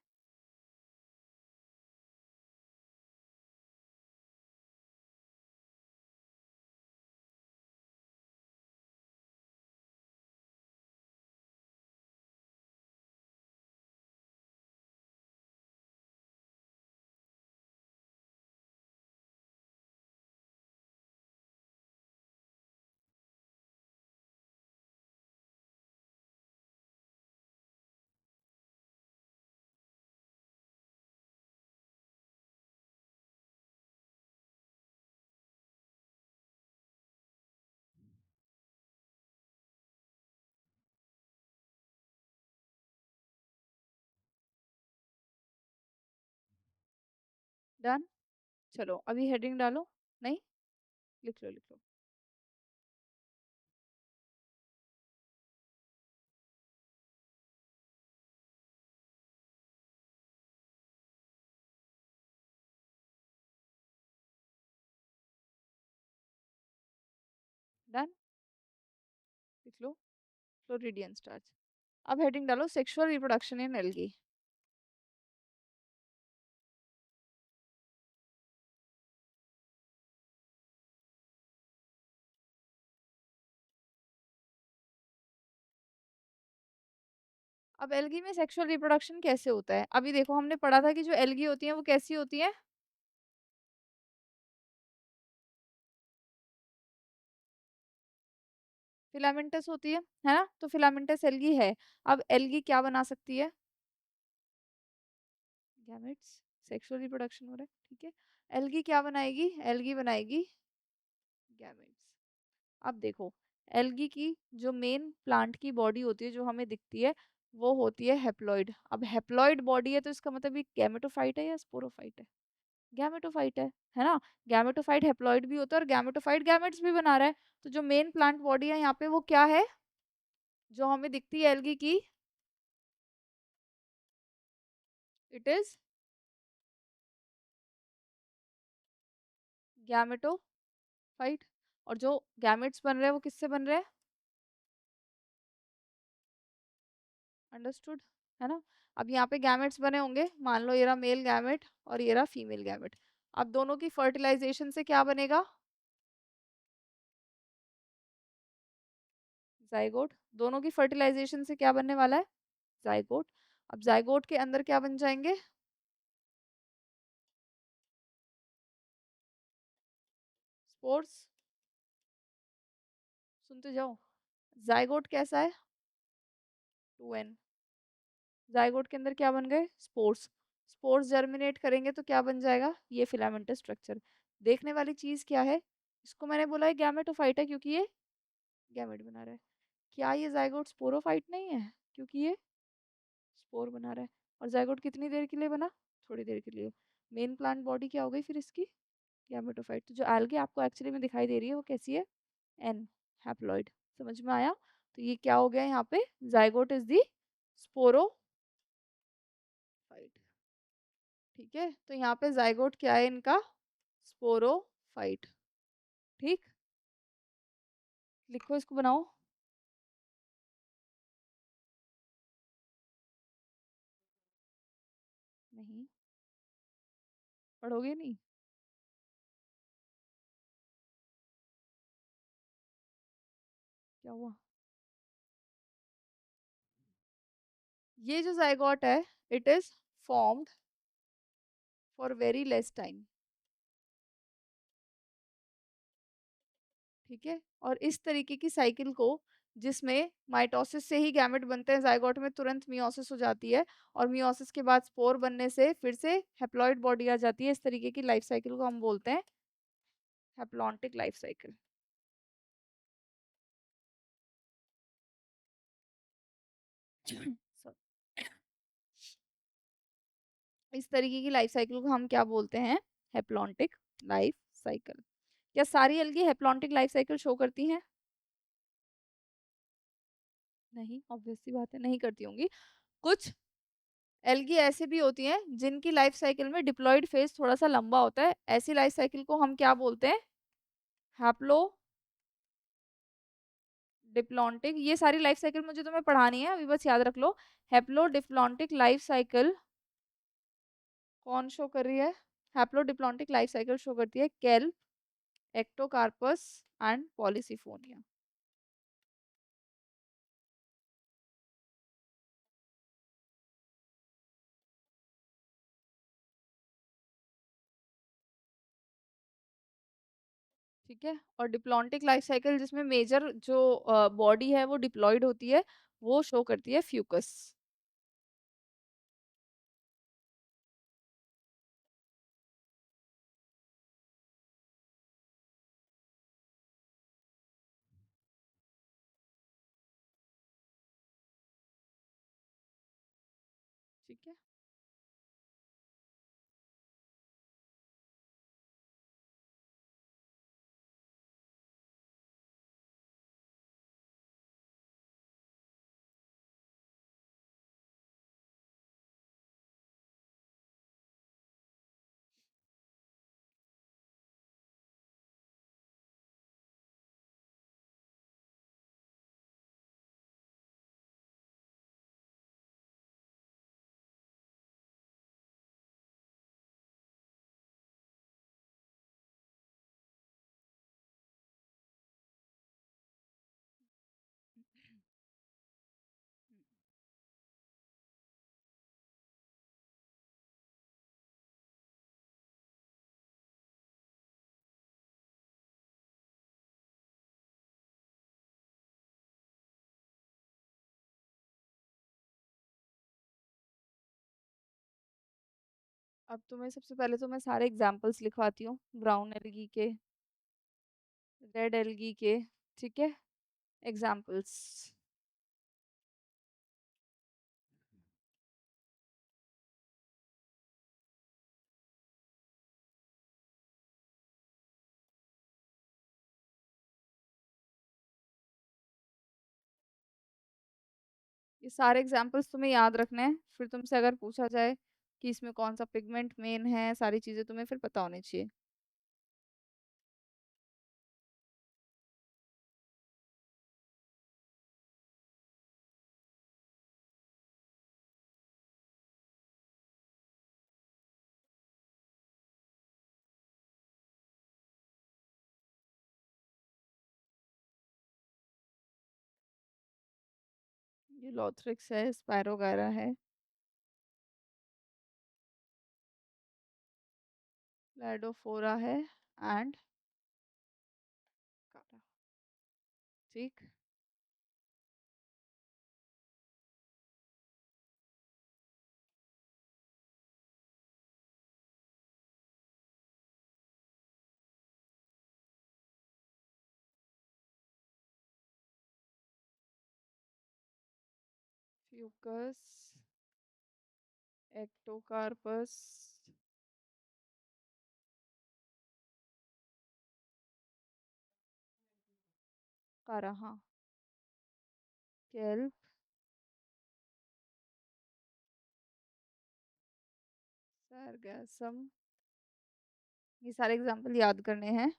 डन। चलो अभी हेडिंग डालो। नहीं, लिख लो लिख लो। डन, लिख लो। Floridean starch. अब हेडिंग डालो, सेक्सुअल रिप्रोडक्शन इन एल्गी। अब एल्गी में सेक्सुअल रिप्रोडक्शन कैसे होता है? अभी देखो हमने पढ़ा था कि जो एल्गी होती है वो कैसी होती है? फिलामेंटस होती है ना? तो फिलामेंटस एल्गी है। अब एल्गी क्या बना सकती है? गैमेट्स। सेक्सुअल रिप्रोडक्शन हो रहा है, ठीक है। एल्गी क्या बनाएगी? एल्गी बनाएगी गैमेट्स। अब देखो, एल्गी की जो मेन प्लांट की बॉडी होती है जो हमें दिखती है, वो होती है हेप्लॉइड। अब हेप्लॉइड बॉडी है तो इसका मतलब ये गैमेटोफाइट है या स्पोरोफाइट है? गैमेटोफाइट है ना? गैमेटोफाइट हेप्लॉइड भी होता है और गैमेटोफाइट गैमेट्स भी बना रहा है। तो जो मेन प्लांट बॉडी है यहाँ पे वो क्या है जो हमें दिखती है एल्गी की? It is gametophyte. और जो गैमेट्स बन रहे हैं वो किससे बन रहे हैं? अंडरस्टूड, है ना? अब यहाँ पे गैमेट्स बने होंगे, मान लो ये रहा मेल गैमेट और ये रहा फीमेल गैमेट। अब दोनों की फर्टिलाइजेशन से क्या बनेगा? जाइगोट। दोनों की फर्टिलाइजेशन से क्या बनने वाला है? जाइगोट। अब जाइगोट के अंदर क्या बन जाएंगे? स्पोर्स। सुनते जाओ। जाइगोट कैसा है? 2n। जाइगोट के अंदर क्या बन गए? स्पोर्स। स्पोर्स जर्मिनेट करेंगे तो क्या बन जाएगा? ये फिलामेंटस स्ट्रक्चर। देखने वाली चीज क्या है? इसको मैंने बोला है गैमेटोफाइट है क्योंकि ये गैमेट बना रहा है। क्या ये जाइगोट स्पोरोफाइट नहीं है क्योंकि ये स्पोर बना रहा है? और जाइगोट कितनी देर के लिए बना? थोड़ी देर के लिए। मेन प्लांट बॉडी क्या हो गई फिर इसकी? गैमेटोफाइट। तो जो एल्गे आपको एक्चुअली में दिखाई दे रही है वो कैसी है? N, haploid. समझ में आया? तो ये क्या हो गया यहाँ पे? Zygote is the sporophyte. ठीक है, तो यहाँ पे जाइगोट क्या है इनका? स्पोरोफाइट। ठीक, लिखो इसको, बनाओ। नहीं, पढ़ोगे नहीं? क्या हुआ? ये जो जाइगोट है, it is formed for very less time. ठीक है, और इस तरीके की साइकिल को, जिसमें माइटोसिस से ही गैमेट बनते हैं, जाइगोट में तुरंत मियोसिस हो जाती है और मियोसिस के बाद स्पोर बनने से फिर से हैप्लॉइड बॉडी आ जाती है। इस तरीके की लाइफ साइकिल को हम बोलते हैं हैप्लॉन्टिक लाइफ साइकिल। So, इस तरीके की लाइफ साइकिल को हम क्या बोलते हैं? Haplontic life cycle. क्या सारी algae haplontic life cycle show करती हैं? नहीं, ऑब्वियस सी बात है, नहीं करती होंगी। कुछ एल्गी ऐसे भी होती हैं जिनकी लाइफ साइकिल में डिप्लॉयड फेज थोड़ा सा लंबा होता है। ऐसी लाइफ साइकिल को हम क्या बोलते हैं? Haplo diplontic. ये सारी लाइफ साइकिल मुझे तुम्हें पढ़ानी है अभी, बस याद रख लो। हैप्लो डिप्लॉन्टिक लाइफ साइकिल कौन शो कर रही है? Haplo diplontic life cycle show करती है केल्प, एक्टोकार्पस एंड पॉलीसिफोनिया। ठीक है, और डिप्लॉन्टिक लाइफ साइकिल जिसमें मेजर जो बॉडी है वो डिप्लॉयड होती है, वो शो करती है फ्यूकस। ठीक है, अब तुम्हें सबसे पहले तो मैं सारे एग्जाम्पल्स लिखवाती हूँ, ब्राउन एल्गी के, रेड एल्गी के। ठीक है, एग्जाम्पल्स। ये सारे एग्जाम्पल्स तुम्हें याद रखने हैं, फिर तुमसे अगर पूछा जाए कि इसमें कौन सा पिगमेंट मेन है, सारी चीजें तुम्हें फिर पता होनी चाहिए। ये लॉथरिक्स है, स्पायरोगायरा है, लाइडोफोरा है, एंड ठीक। फ्यूकस, एक्टोकार्पस, काराहा, केल्प, सरगैसम। ये सारे एग्जाम्पल याद करने हैं।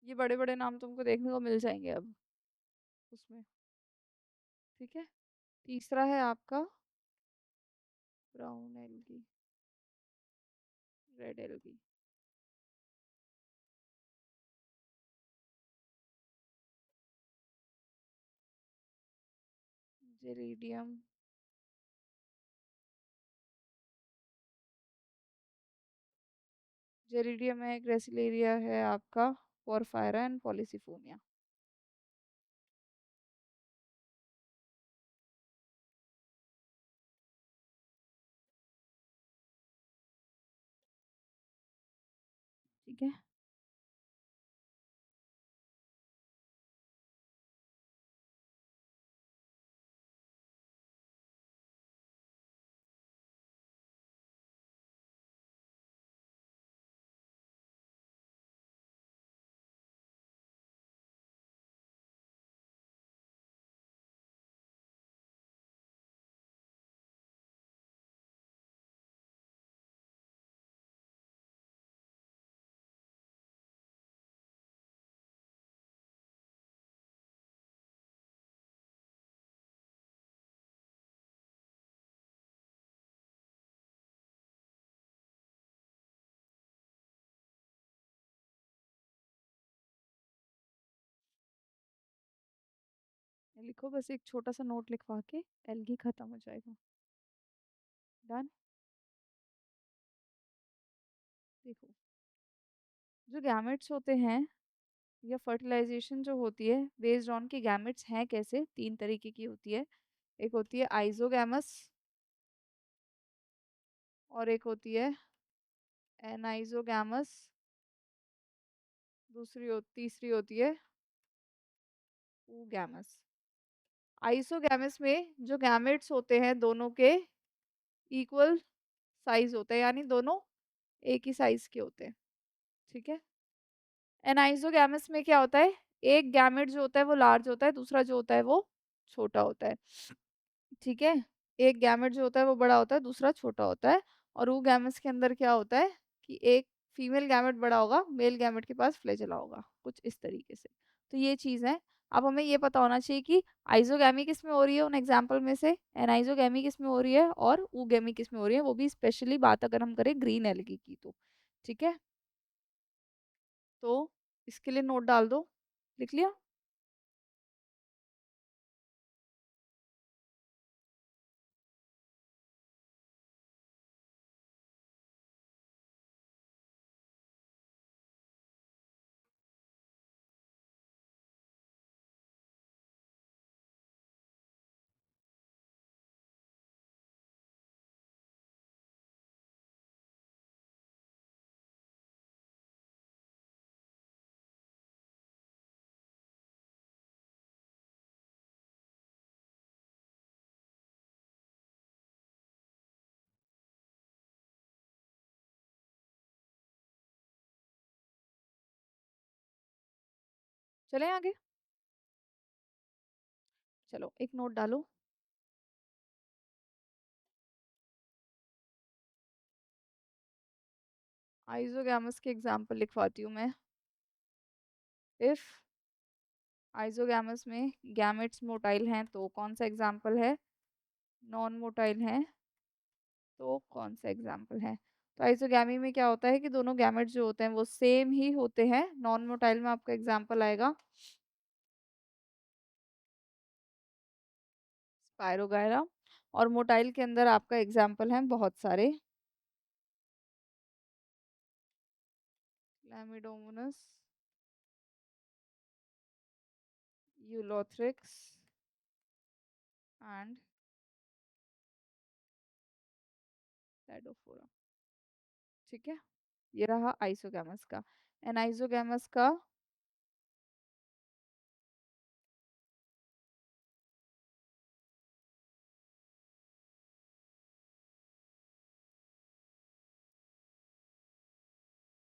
ये बड़े बड़े नाम तुमको देखने को मिल जाएंगे अब उसमें। ठीक है, तीसरा है आपका ब्राउन एल्गी, रेड एल्गी, जेरिडियम, जेरिडियम है, ग्रेसिलेरिया है आपका, पोरफायरा एंड पॉलीसिफोनिया। ठीक है, लिखो, बस एक छोटा सा नोट लिखवा के एल्गी खत्म हो जाएगा। डन। देखो, जो गैमेट्स होते हैं या फर्टिलाइजेशन जो होती है बेस्ड ऑन की गैमेट्स हैं कैसे, तीन तरीके की होती है। एक होती है आइजोगैमस, और एक होती है एनाइजोगैमस, तीसरी होती है oogamous। आइसोगैमस में जो गैमेट्स होते हैं दोनों के इक्वल साइज होता है, यानी दोनों एक ही साइज के होते हैं। ठीक है, एनाइजोगैमस में क्या होता है, एक गैमेट जो होता है वो लार्ज होता है, दूसरा जो होता है वो छोटा होता है। ठीक है, एक गैमेट जो होता है वो बड़ा होता है, दूसरा छोटा होता है। और वो गैमेट्स के अंदर क्या होता है कि एक फीमेल गैमेट बड़ा होगा, मेल गैमेट के पास फ्लैजेला होगा, कुछ इस तरीके से। तो ये चीज है। अब हमें ये पता होना चाहिए कि आइजोगैमी किस में हो रही है उन एग्जाम्पल में से, एनाइजोगैमी किस में हो रही है, और ऊगैमी किस में हो रही है, वो भी स्पेशली बात अगर हम करें ग्रीन एल्गी की तो। ठीक है, तो इसके लिए नोट डाल दो। लिख लिया? चलें आगे? चलो एक नोट डालो। आइज़ोगैमस के एग्जाम्पल लिखवाती हूँ मैं। इफ आइज़ोगैमस में गैमेट्स मोटाइल हैं तो कौन सा एग्जाम्पल है? नॉन मोटाइल हैं तो कौन सा एग्जाम्पल है? तो आइज़ोगैमी में क्या होता है कि दोनों गैमेट्स जो होते हैं वो सेम ही होते हैं। नॉन मोटाइल में आपका एग्जाम्पल आएगा स्पायरोगायरा, और मोटाइल के अंदर आपका एग्जाम्पल है बहुत सारे। क्लैमिडोमोनास, यूलोथ्रिक्स एंड लाइडोफोरा। ठीक है, ये रहा आइसोगैमस का। एनाइजोगैमस का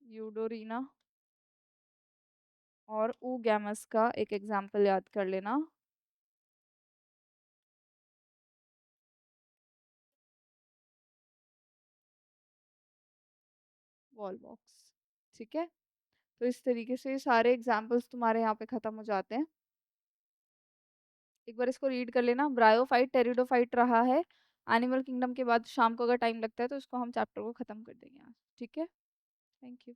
यूडोरीना, और ऊगैमस का एक एग्जाम्पल याद कर लेना, वॉल बॉक्स। ठीक है, तो इस तरीके से सारे एग्जाम्पल्स तुम्हारे यहाँ पे खत्म हो जाते हैं। एक बार इसको रीड कर लेना। ब्रायोफाइट टेरिडोफाइट रहा है। एनिमल किंगडम के बाद शाम को अगर टाइम लगता है तो इसको हम चैप्टर को खत्म कर देंगे आज। ठीक है, थैंक यू।